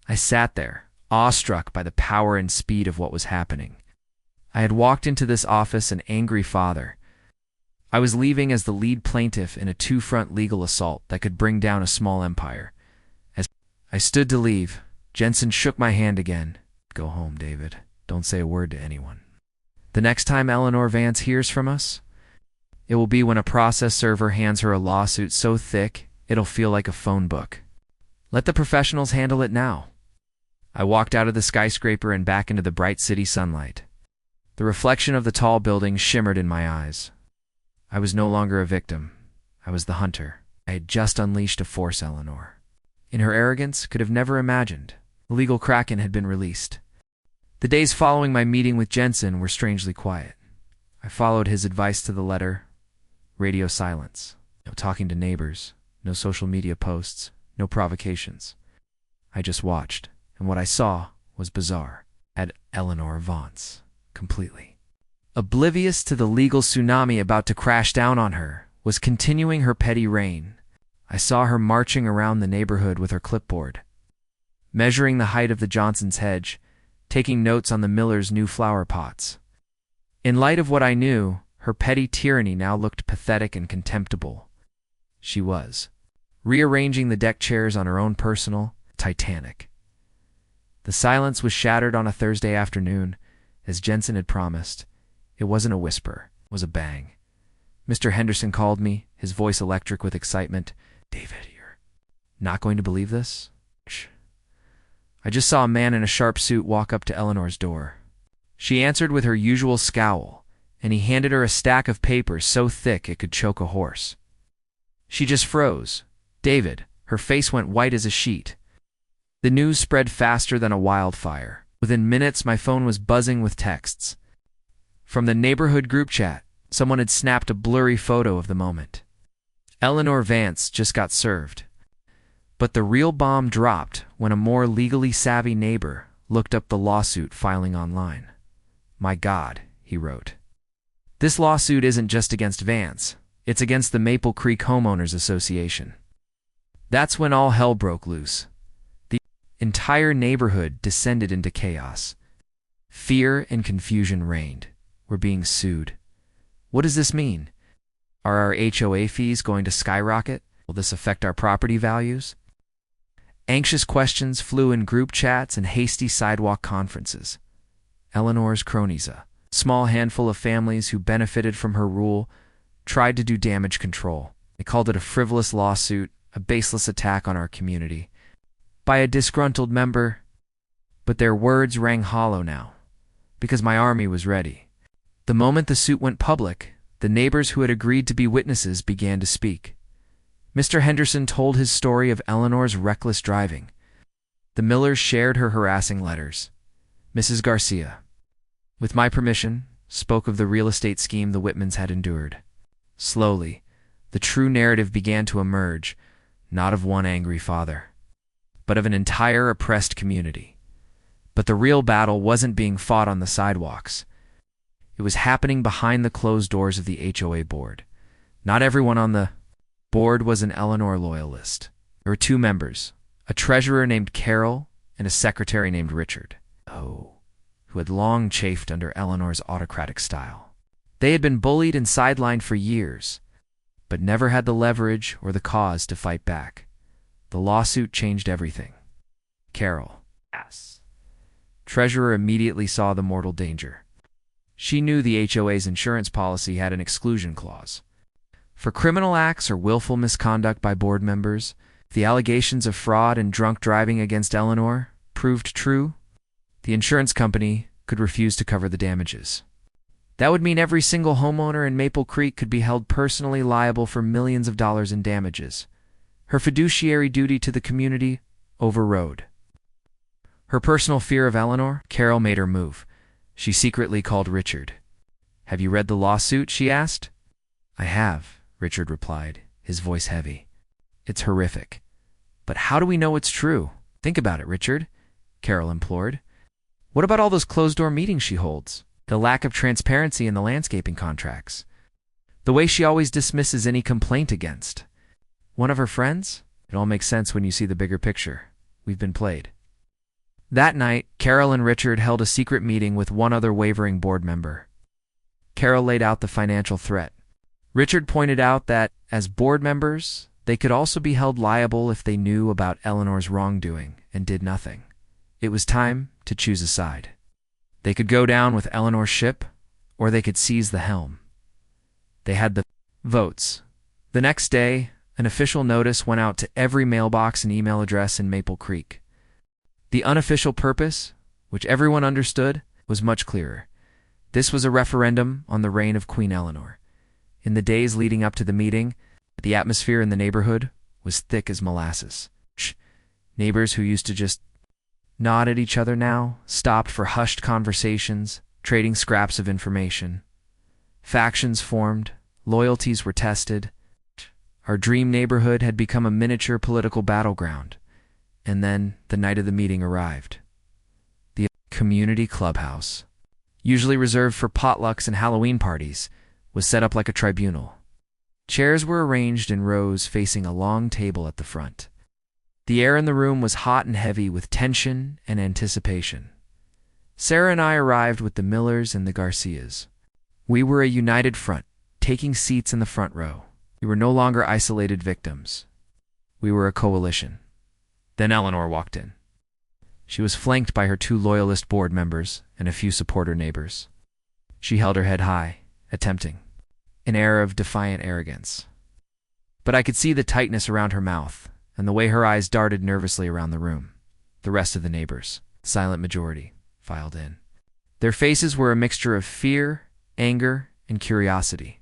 I sat there, awestruck by the power and speed of what was happening. I had walked into this office an angry father. I was leaving as the lead plaintiff in a two-front legal assault that could bring down a small empire. As I stood to leave, Jensen shook my hand again. "Go home, David. Don't say a word to anyone. The next time Eleanor Vance hears from us, it will be when a process server hands her a lawsuit so thick it'll feel like a phone book. Let the professionals handle it now." I walked out of the skyscraper and back into the bright city sunlight. The reflection of the tall buildings shimmered in my eyes. I was no longer a victim. I was the hunter. I had just unleashed a force Eleanor, in her arrogance, could have never imagined. The legal kraken had been released. The days following my meeting with Jensen were strangely quiet. I followed his advice to the letter. Radio silence. No talking to neighbors. No social media posts. No provocations. I just watched, and what I saw was bizarre. Had Eleanor Vance completely oblivious to the legal tsunami about to crash down on her, was continuing her petty reign. I saw her marching around the neighborhood with her clipboard, measuring the height of the Johnson's hedge, taking notes on the Miller's new flower pots. In light of what I knew, her petty tyranny now looked pathetic and contemptible. She was rearranging the deck chairs on her own personal Titanic. The silence was shattered on a Thursday afternoon, as Jensen had promised. It wasn't a whisper, it was a bang. Mr. Henderson called me, his voice electric with excitement. "David, you're not going to believe this?" "Shh." I just saw a man in a sharp suit walk up to Eleanor's door. She answered with her usual scowl, and he handed her a stack of papers so thick it could choke a horse. She just froze. David, her face went white as a sheet. The news spread faster than a wildfire. Within minutes, my phone was buzzing with texts. From the neighborhood group chat, someone had snapped a blurry photo of the moment. Eleanor Vance just got served. But the real bomb dropped when a more legally savvy neighbor looked up the lawsuit filing online. "My God," he wrote. "This lawsuit isn't just against Vance. It's against the Maple Creek Homeowners Association." That's when all hell broke loose. The entire neighborhood descended into chaos. Fear and confusion reigned. We're being sued. What does this mean? Are our HOA fees going to skyrocket? Will this affect our property values? Anxious questions flew in group chats and hasty sidewalk conferences. Eleanor's cronies, a small handful of families who benefited from her rule, tried to do damage control. They called it a frivolous lawsuit, a baseless attack on our community, by a disgruntled member. But their words rang hollow now, because my army was ready. The moment the suit went public, the neighbors who had agreed to be witnesses began to speak. Mr. Henderson told his story of Eleanor's reckless driving. The Millers shared her harassing letters. Mrs. Garcia, with my permission, spoke of the real estate scheme the Whitmans had endured. Slowly, the true narrative began to emerge, not of one angry father, but of an entire oppressed community. But the real battle wasn't being fought on the sidewalks. It was happening behind the closed doors of the HOA board. Not everyone on the board was an Eleanor loyalist. There were two members, a treasurer named Carol and a secretary named Richard. Oh, who had long chafed under Eleanor's autocratic style. They had been bullied and sidelined for years, but never had the leverage or the cause to fight back. The lawsuit changed everything. Carol, yes. Treasurer immediately saw the mortal danger. She knew the HOA's insurance policy had an exclusion clause. For criminal acts or willful misconduct by board members, if the allegations of fraud and drunk driving against Eleanor proved true, the insurance company could refuse to cover the damages. That would mean every single homeowner in Maple Creek could be held personally liable for millions of dollars in damages. Her fiduciary duty to the community overrode. Her personal fear of Eleanor, Carol made her move. She secretly called Richard. "Have you read the lawsuit?" she asked. "I have," Richard replied, his voice heavy. "It's horrific. But how do we know it's true? Think about it, Richard," Carol implored. "What about all those closed-door meetings she holds? The lack of transparency in the landscaping contracts? The way she always dismisses any complaint against one of her friends? It all makes sense when you see the bigger picture. We've been played." That night, Carol and Richard held a secret meeting with one other wavering board member. Carol laid out the financial threat. Richard pointed out that, as board members, they could also be held liable if they knew about Eleanor's wrongdoing and did nothing. It was time to choose a side. They could go down with Eleanor's ship, or they could seize the helm. They had the votes. The next day, an official notice went out to every mailbox and email address in Maple Creek. The unofficial purpose, which everyone understood, was much clearer. This was a referendum on the reign of Queen Eleanor. In the days leading up to the meeting, the atmosphere in the neighborhood was thick as molasses. Neighbors who used to just nod at each other now stopped for hushed conversations, trading scraps of information. Factions formed, loyalties were tested. Our dream neighborhood had become a miniature political battleground. And then the night of the meeting arrived. The community clubhouse, usually reserved for potlucks and Halloween parties, was set up like a tribunal. Chairs were arranged in rows facing a long table at the front. The air in the room was hot and heavy with tension and anticipation. Sarah and I arrived with the Millers and the Garcias. We were a united front, taking seats in the front row. We were no longer isolated victims. We were a coalition. Then Eleanor walked in. She was flanked by her two loyalist board members and a few supporter neighbors. She held her head high, attempting an air of defiant arrogance. But I could see the tightness around her mouth and the way her eyes darted nervously around the room. The rest of the neighbors, silent majority, filed in. Their faces were a mixture of fear, anger, and curiosity.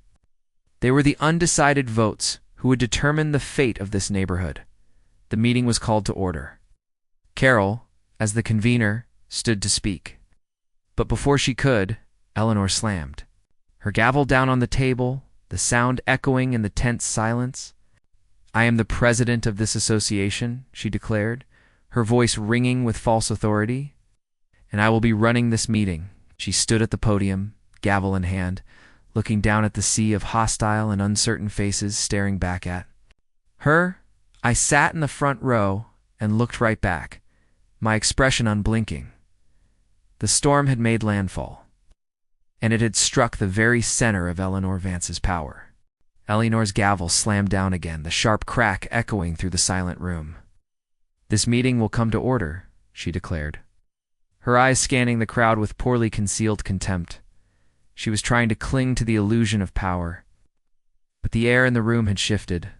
They were the undecided votes who would determine the fate of this neighborhood. The meeting was called to order. Carol, as the convener, stood to speak. But before she could, Eleanor slammed. Her gavel down on the table, the sound echoing in the tense silence. "I am the president of this association," she declared, her voice ringing with false authority. "And I will be running this meeting." She stood at the podium, gavel in hand, looking down at the sea of hostile and uncertain faces staring back at her. I sat in the front row and looked right back, my expression unblinking. The storm had made landfall, and it had struck the very center of Eleanor Vance's power. Eleanor's gavel slammed down again, the sharp crack echoing through the silent room. "This meeting will come to order," she declared, her eyes scanning the crowd with poorly concealed contempt. She was trying to cling to the illusion of power. But the air in the room had shifted.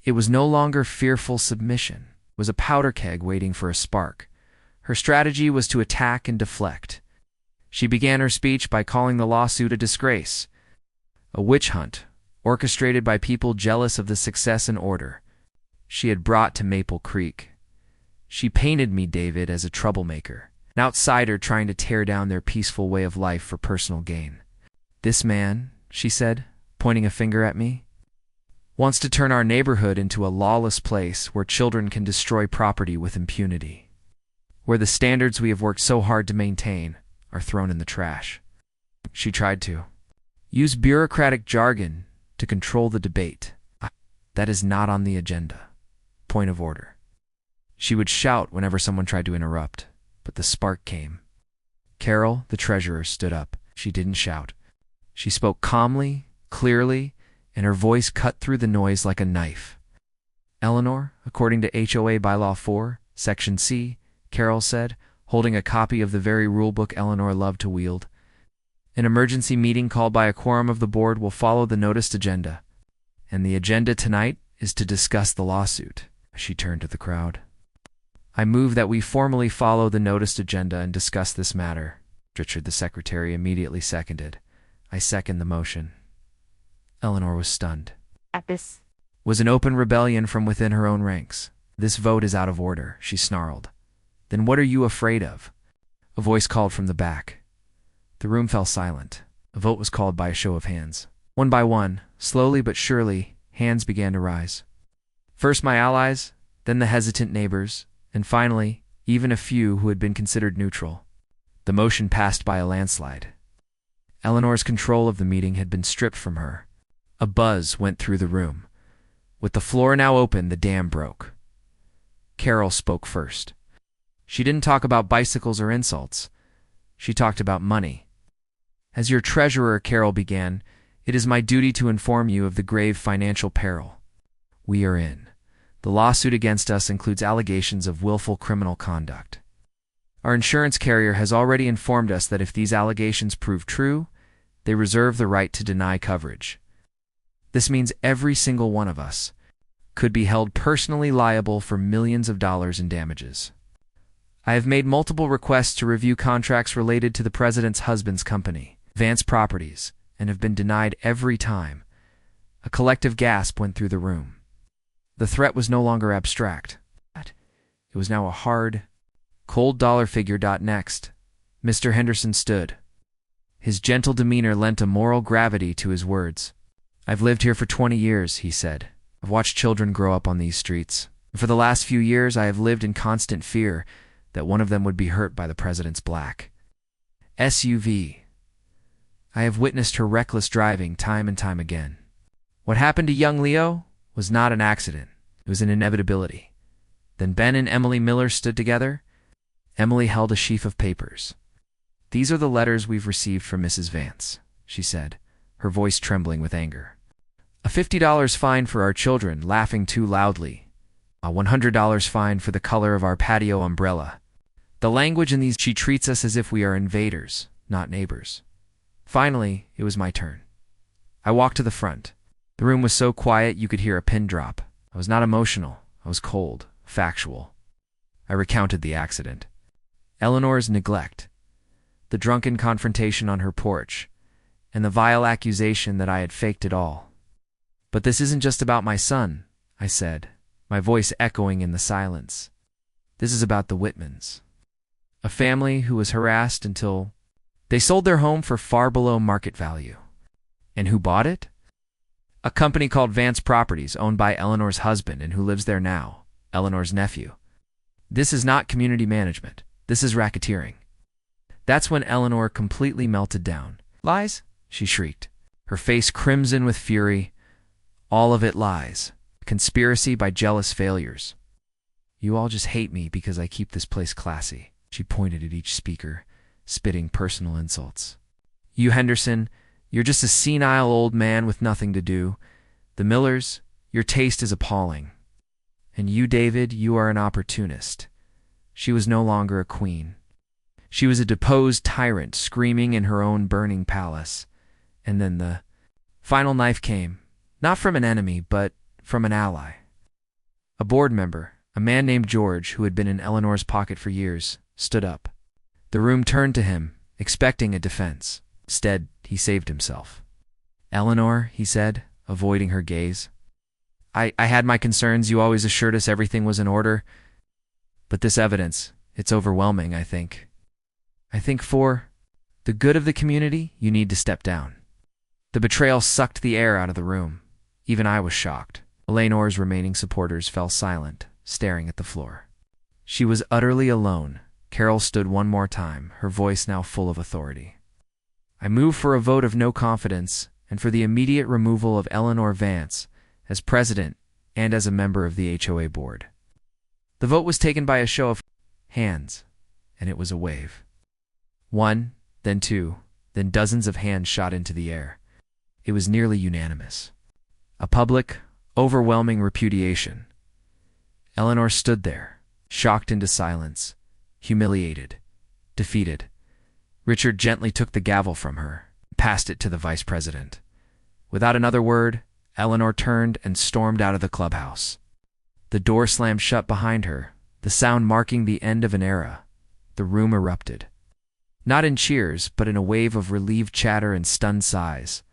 It was no longer fearful submission. It was a powder keg waiting for a spark. Her strategy was to attack and deflect. She began her speech by calling the lawsuit a disgrace, a witch hunt orchestrated by people jealous of the success and order she had brought to Maple Creek. She painted me, David, as a troublemaker, an outsider trying to tear down their peaceful way of life for personal gain. "This man," she said, pointing a finger at me, "wants to turn our neighborhood into a lawless place where children can destroy property with impunity, where the standards we have worked so hard to maintain are thrown in the trash." She tried to use bureaucratic jargon to control the debate. "That is not on the agenda. Point of order." She would shout whenever someone tried to interrupt, but the spark came. Carol, the treasurer, stood up. She didn't shout. She spoke calmly, clearly, and her voice cut through the noise like a knife. Eleanor, according to HOA Bylaw 4, Section C, Carol said, holding a copy of the very rulebook Eleanor loved to wield, an emergency meeting called by a quorum of the board will follow the noticed agenda. And the agenda tonight is to discuss the lawsuit. She turned to the crowd. I move that we formally follow the noticed agenda and discuss this matter. Richard, the secretary, immediately seconded. I second the motion. Eleanor was stunned. At this Was an open rebellion from within her own ranks. This vote is out of order, she snarled. Then what are you afraid of? A voice called from the back. The room fell silent. A vote was called by a show of hands. One by one, slowly but surely, hands began to rise. First my allies, then the hesitant neighbors, and finally, even a few who had been considered neutral. The motion passed by a landslide. Eleanor's control of the meeting had been stripped from her. A buzz went through the room. With the floor now open, the dam broke. Carol spoke first. She didn't talk about bicycles or insults. She talked about money. As your treasurer, Carol began, it is my duty to inform you of the grave financial peril we are in. The lawsuit against us includes allegations of willful criminal conduct. Our insurance carrier has already informed us that if these allegations prove true, they reserve the right to deny coverage. This means every single one of us could be held personally liable for millions of dollars in damages. I have made multiple requests to review contracts related to the president's husband's company, Vance Properties, and have been denied every time. A collective gasp went through the room. The threat was no longer abstract. It was now a hard, cold dollar figure. Next, Mr. Henderson stood. His gentle demeanor lent a moral gravity to his words. I've lived here for 20 years, he said. I've watched children grow up on these streets. And for the last few years, I have lived in constant fear that one of them would be hurt by the president's black SUV. I have witnessed her reckless driving time and time again. What happened to young Leo was not an accident. It was an inevitability. Then Ben and Emily Miller stood together. Emily held a sheaf of papers. These are the letters we've received from Mrs. Vance, she said, her voice trembling with anger. A $50 fine for our children laughing too loudly. A $100 fine for the color of our patio umbrella. The language in these, she treats us as if we are invaders, not neighbors. Finally, it was my turn. I walked to the front. The room was so quiet you could hear a pin drop. I was not emotional. I was cold, factual. I recounted the accident. Eleanor's neglect, the drunken confrontation on her porch, and the vile accusation that I had faked it all. But this isn't just about my son, I said, my voice echoing in the silence. This is about the Whitmans, a family who was harassed until they sold their home for far below market value. And who bought it? A company called Vance Properties, owned by Eleanor's husband and who lives there now, Eleanor's nephew. This is not community management. This is racketeering. That's when Eleanor completely melted down. Lies? She shrieked, her face crimson with fury. All of it lies. A conspiracy by jealous failures. You all just hate me because I keep this place classy. She pointed at each speaker, spitting personal insults. You, Henderson, you're just a senile old man with nothing to do. The Millers, your taste is appalling. And you, David, you are an opportunist. She was no longer a queen. She was a deposed tyrant screaming in her own burning palace. And then the final knife came, not from an enemy, but from an ally. A board member, a man named George, who had been in Eleanor's pocket for years, stood up. The room turned to him, expecting a defense. Instead, he saved himself. Eleanor, he said, avoiding her gaze. I had my concerns. You always assured us everything was in order. But this evidence, it's overwhelming, I think. I think for the good of the community, you need to step down. The betrayal sucked the air out of the room. Even I was shocked. Eleanor's remaining supporters fell silent, staring at the floor. She was utterly alone. Carol stood one more time, her voice now full of authority. I move for a vote of no confidence and for the immediate removal of Eleanor Vance as president and as a member of the HOA board. The vote was taken by a show of hands, and it was a wave. One, then two, then dozens of hands shot into the air. It was nearly unanimous. A public, overwhelming repudiation. Eleanor stood there, shocked into silence, humiliated, defeated. Richard gently took the gavel from her, passed it to the vice president. Without another word, Eleanor turned and stormed out of the clubhouse. The door slammed shut behind her, the sound marking the end of an era. The room erupted. Not in cheers, but in a wave of relieved chatter and stunned sighs.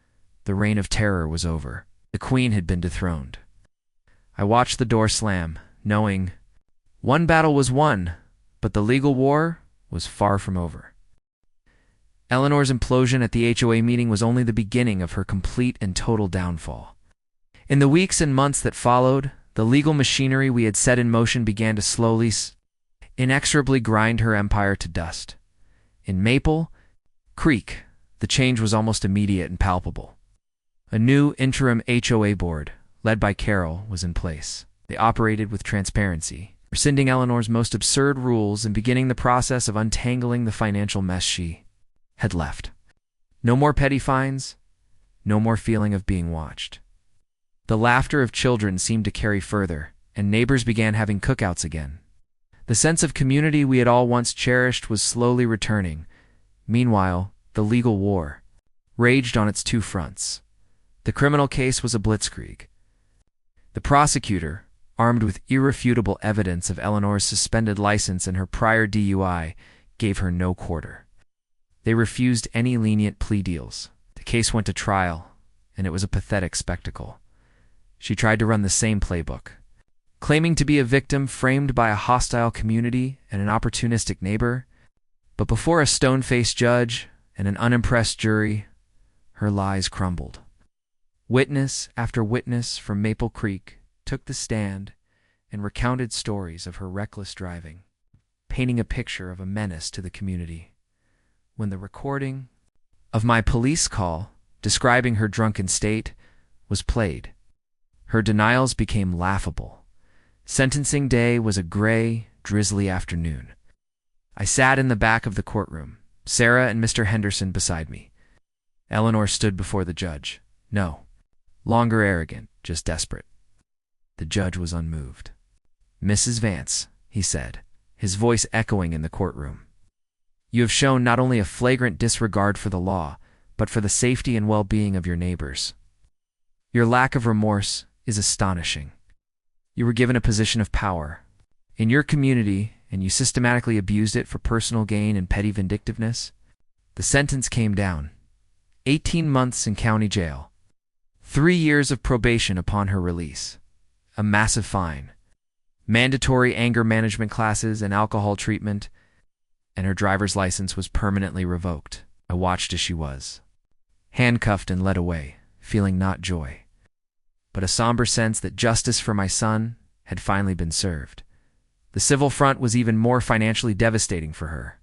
The reign of terror was over. The queen had been dethroned. I watched the door slam, knowing one battle was won, but the legal war was far from over. Eleanor's implosion at the HOA meeting was only the beginning of her complete and total downfall. In the weeks and months that followed, the legal machinery we had set in motion began to slowly, inexorably grind her empire to dust. In Maple Creek, the change was almost immediate and palpable. A new interim HOA board, led by Carol, was in place. They operated with transparency, rescinding Eleanor's most absurd rules and beginning the process of untangling the financial mess she had left. No more petty fines, no more feeling of being watched. The laughter of children seemed to carry further, and neighbors began having cookouts again. The sense of community we had all once cherished was slowly returning. Meanwhile, the legal war raged on its two fronts. The criminal case was a blitzkrieg. The prosecutor, armed with irrefutable evidence of Eleanor's suspended license and her prior DUI, gave her no quarter. They refused any lenient plea deals. The case went to trial, and it was a pathetic spectacle. She tried to run the same playbook, claiming to be a victim framed by a hostile community and an opportunistic neighbor, but before a stone-faced judge and an unimpressed jury, her lies crumbled. Witness after witness from Maple Creek took the stand and recounted stories of her reckless driving, painting a picture of a menace to the community. When the recording of my police call describing her drunken state was played, her denials became laughable. Sentencing day was a gray, drizzly afternoon. I sat in the back of the courtroom, Sarah and Mr. Henderson beside me. Eleanor stood before the judge. No longer arrogant, just desperate. The judge was unmoved. "Mrs. Vance," he said, his voice echoing in the courtroom, "you have shown not only a flagrant disregard for the law, but for the safety and well-being of your neighbors. Your lack of remorse is astonishing. You were given a position of power in your community, and you systematically abused it for personal gain and petty vindictiveness." The sentence came down. 18 months in county jail. 3 years of probation upon her release. A massive fine. Mandatory anger management classes and alcohol treatment, and her driver's license was permanently revoked. I watched as she was handcuffed and led away, feeling not joy, but a somber sense that justice for my son had finally been served. The civil front was even more financially devastating for her.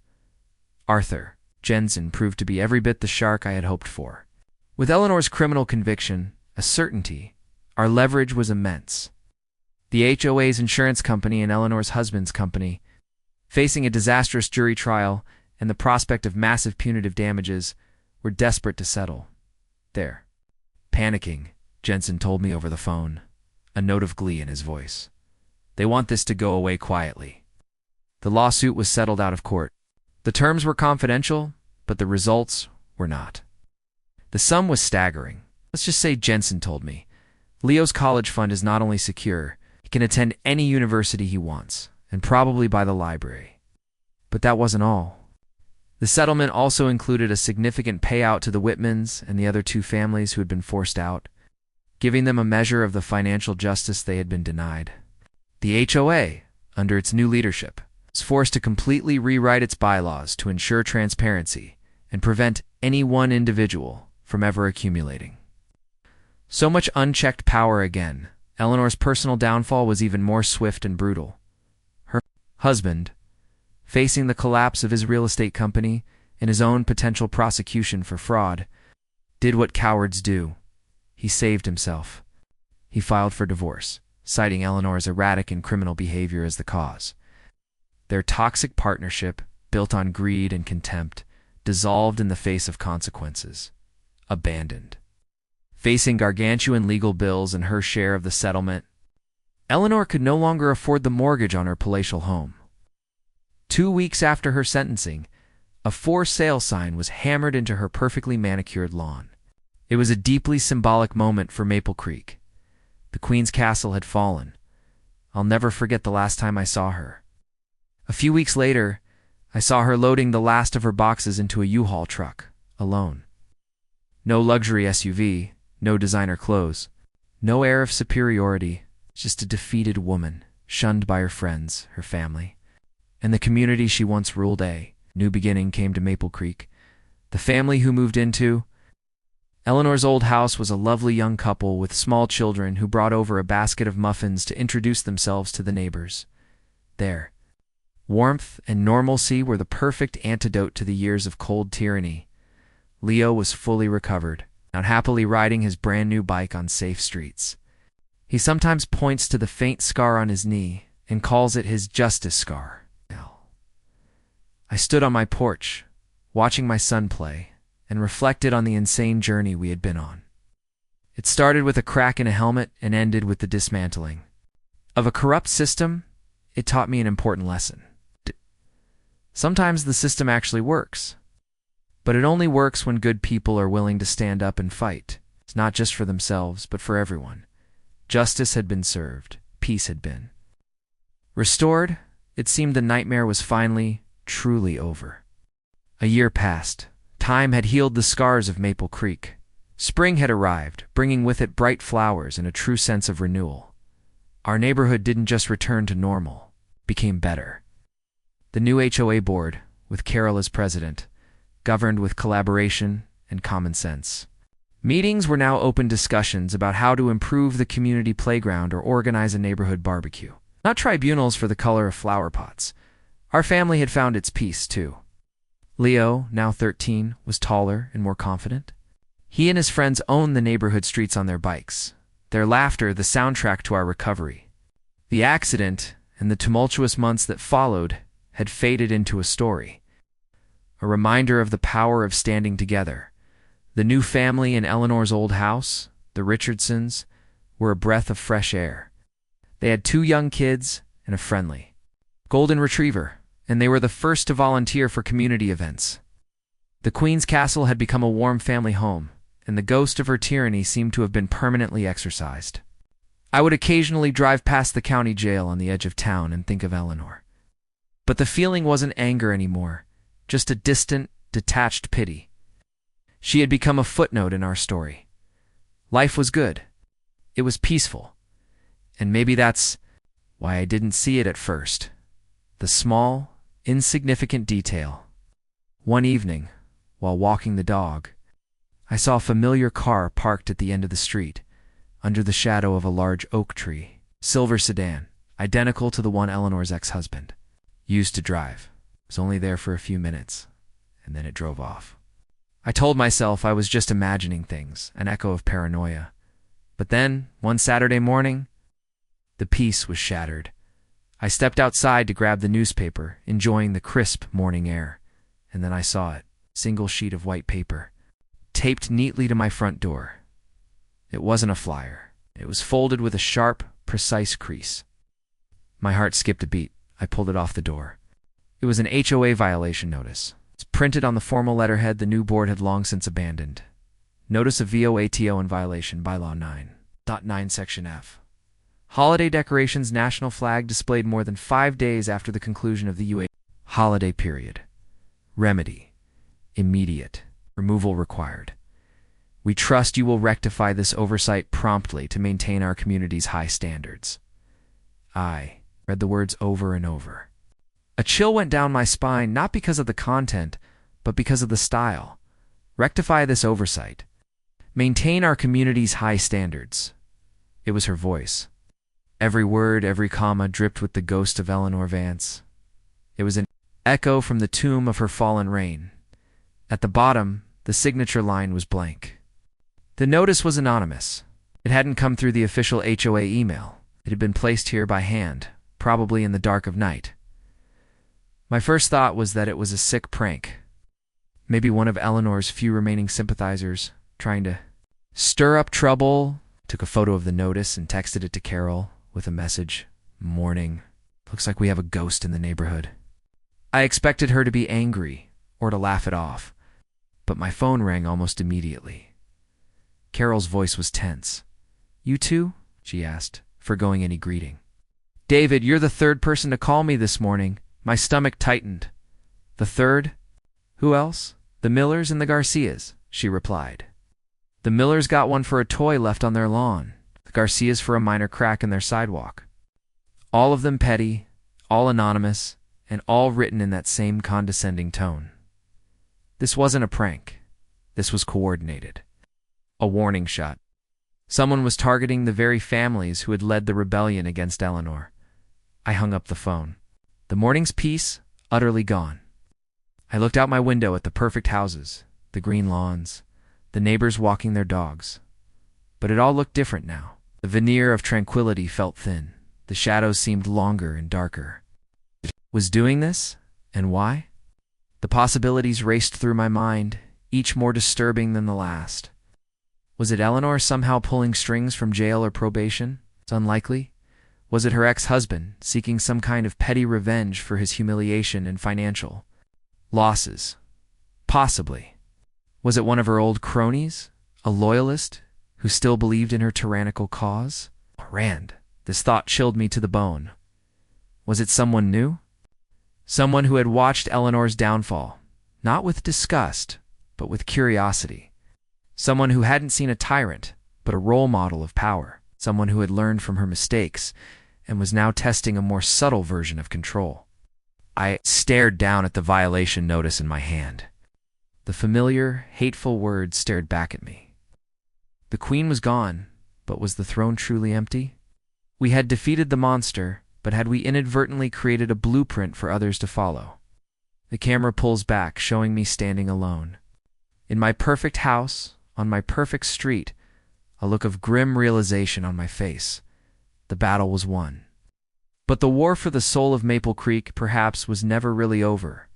Arthur Jensen proved to be every bit the shark I had hoped for. With Eleanor's criminal conviction a certainty, our leverage was immense. The HOA's insurance company and Eleanor's husband's company, facing a disastrous jury trial and the prospect of massive punitive damages, were desperate to settle. They're panicking, Jensen told me over the phone, a note of glee in his voice. They want this to go away quietly. The lawsuit was settled out of court. The terms were confidential, but the results were not. The sum was staggering. Let's just say Jensen told me, Leo's college fund is not only secure, he can attend any university he wants, and probably by the library. But that wasn't all. The settlement also included a significant payout to the Whitmans and the other 2 families who had been forced out, giving them a measure of the financial justice they had been denied. The HOA, under its new leadership, was forced to completely rewrite its bylaws to ensure transparency and prevent any one individual from ever accumulating. So much unchecked power again. Eleanor's personal downfall was even more swift and brutal. Her husband, facing the collapse of his real estate company and his own potential prosecution for fraud, did what cowards do. He saved himself. He filed for divorce, citing Eleanor's erratic and criminal behavior as the cause. Their toxic partnership, built on greed and contempt, dissolved in the face of consequences, abandoned. Facing gargantuan legal bills and her share of the settlement, Eleanor could no longer afford the mortgage on her palatial home. 2 weeks after her sentencing, a for sale sign was hammered into her perfectly manicured lawn. It was a deeply symbolic moment for Maple Creek. The Queen's castle had fallen. I'll never forget the last time I saw her. A few weeks later, I saw her loading the last of her boxes into a U-Haul truck, alone. No luxury SUV, no designer clothes, no air of superiority, just a defeated woman, shunned by her friends, her family, and the community she once ruled. A new beginning came to Maple Creek. The family who moved into Eleanor's old house was a lovely young couple with small children who brought over a basket of muffins to introduce themselves to the neighbors. There, warmth and normalcy were the perfect antidote to the years of cold tyranny. Leo was fully recovered, now happily riding his brand-new bike on safe streets. He sometimes points to the faint scar on his knee and calls it his justice scar. I stood on my porch, watching my son play, and reflected on the insane journey we had been on. It started with a crack in a helmet and ended with the dismantling of a corrupt system. It taught me an important lesson. Sometimes the system actually works, but it only works when good people are willing to stand up and fight. It's not just for themselves, but for everyone. Justice had been served. Peace had been restored. It seemed the nightmare was finally, truly over. A year passed. Time had healed the scars of Maple Creek. Spring had arrived, bringing with it bright flowers and a true sense of renewal. Our neighborhood didn't just return to normal, it became better. The new HOA board, with Carol as president, governed with collaboration and common sense. Meetings were now open discussions about how to improve the community playground or organize a neighborhood barbecue. Not tribunals for the color of flower pots. Our family had found its peace, too. Leo, now 13, was taller and more confident. He and his friends owned the neighborhood streets on their bikes, their laughter the soundtrack to our recovery. The accident and the tumultuous months that followed had faded into a story, a reminder of the power of standing together. The new family in Eleanor's old house, the Richardsons, were a breath of fresh air. They had 2 young kids and a friendly golden retriever, and they were the first to volunteer for community events. The Queen's castle had become a warm family home, and the ghost of her tyranny seemed to have been permanently exorcised. I would occasionally drive past the county jail on the edge of town and think of Eleanor. But the feeling wasn't anger anymore, just a distant, detached pity. She had become a footnote in our story. Life was good. It was peaceful. And maybe that's why I didn't see it at first. The small, insignificant detail. One evening, while walking the dog, I saw a familiar car parked at the end of the street, under the shadow of a large oak tree. Silver sedan, identical to the one Eleanor's ex-husband used to drive. It was only there for a few minutes, and then it drove off. I told myself I was just imagining things, an echo of paranoia. But then, one Saturday morning, the peace was shattered. I stepped outside to grab the newspaper, enjoying the crisp morning air, and then I saw it, single sheet of white paper, taped neatly to my front door. It wasn't a flyer. It was folded with a sharp, precise crease. My heart skipped a beat. I pulled it off the door. It was an HOA violation notice. It's printed on the formal letterhead the new board had long since abandoned. Notice of VOATO in violation, Bylaw 9.9 Section F. Holiday decorations, national flag displayed more than 5 days after the conclusion of the UA holiday period. Remedy: immediate. Removal required. We trust you will rectify this oversight promptly to maintain our community's high standards. I read the words over and over. A chill went down my spine, not because of the content, but because of the style. Rectify this oversight. Maintain our community's high standards. It was her voice. Every word, every comma dripped with the ghost of Eleanor Vance. It was an echo from the tomb of her fallen reign. At the bottom, the signature line was blank. The notice was anonymous. It hadn't come through the official HOA email. It had been placed here by hand, probably in the dark of night. My first thought was that it was a sick prank. Maybe one of Eleanor's few remaining sympathizers, trying to stir up trouble. Took a photo of the notice and texted it to Carol with a message. Morning. Looks like we have a ghost in the neighborhood. I expected her to be angry or to laugh it off, but my phone rang almost immediately. Carol's voice was tense. You too? She asked, forgoing any greeting. David, you're the third person to call me this morning. My stomach tightened. The third? Who else? The Millers and the Garcias, she replied. The Millers got one for a toy left on their lawn, the Garcias for a minor crack in their sidewalk. All of them petty, all anonymous, and all written in that same condescending tone. This wasn't a prank. This was coordinated. A warning shot. Someone was targeting the very families who had led the rebellion against Eleanor. I hung up the phone. The morning's peace, utterly gone. I looked out my window at the perfect houses, the green lawns, the neighbors walking their dogs. But it all looked different now. The veneer of tranquility felt thin. The shadows seemed longer and darker. Was doing this? And why? The possibilities raced through my mind, each more disturbing than the last. Was it Eleanor somehow pulling strings from jail or probation? It's unlikely. Was it her ex-husband, seeking some kind of petty revenge for his humiliation and financial losses? Possibly. Was it one of her old cronies, a loyalist, who still believed in her tyrannical cause? Rand, this thought chilled me to the bone. Was it someone new? Someone who had watched Eleanor's downfall, not with disgust, but with curiosity. Someone who hadn't seen a tyrant, but a role model of power. Someone who had learned from her mistakes and was now testing a more subtle version of control. I stared down at the violation notice in my hand. The familiar, hateful words stared back at me. The queen was gone, but was the throne truly empty? We had defeated the monster, but had we inadvertently created a blueprint for others to follow? The camera pulls back, showing me standing alone. In my perfect house, on my perfect street, a look of grim realization on my face. The battle was won. But the war for the soul of Maple Creek perhaps was never really over.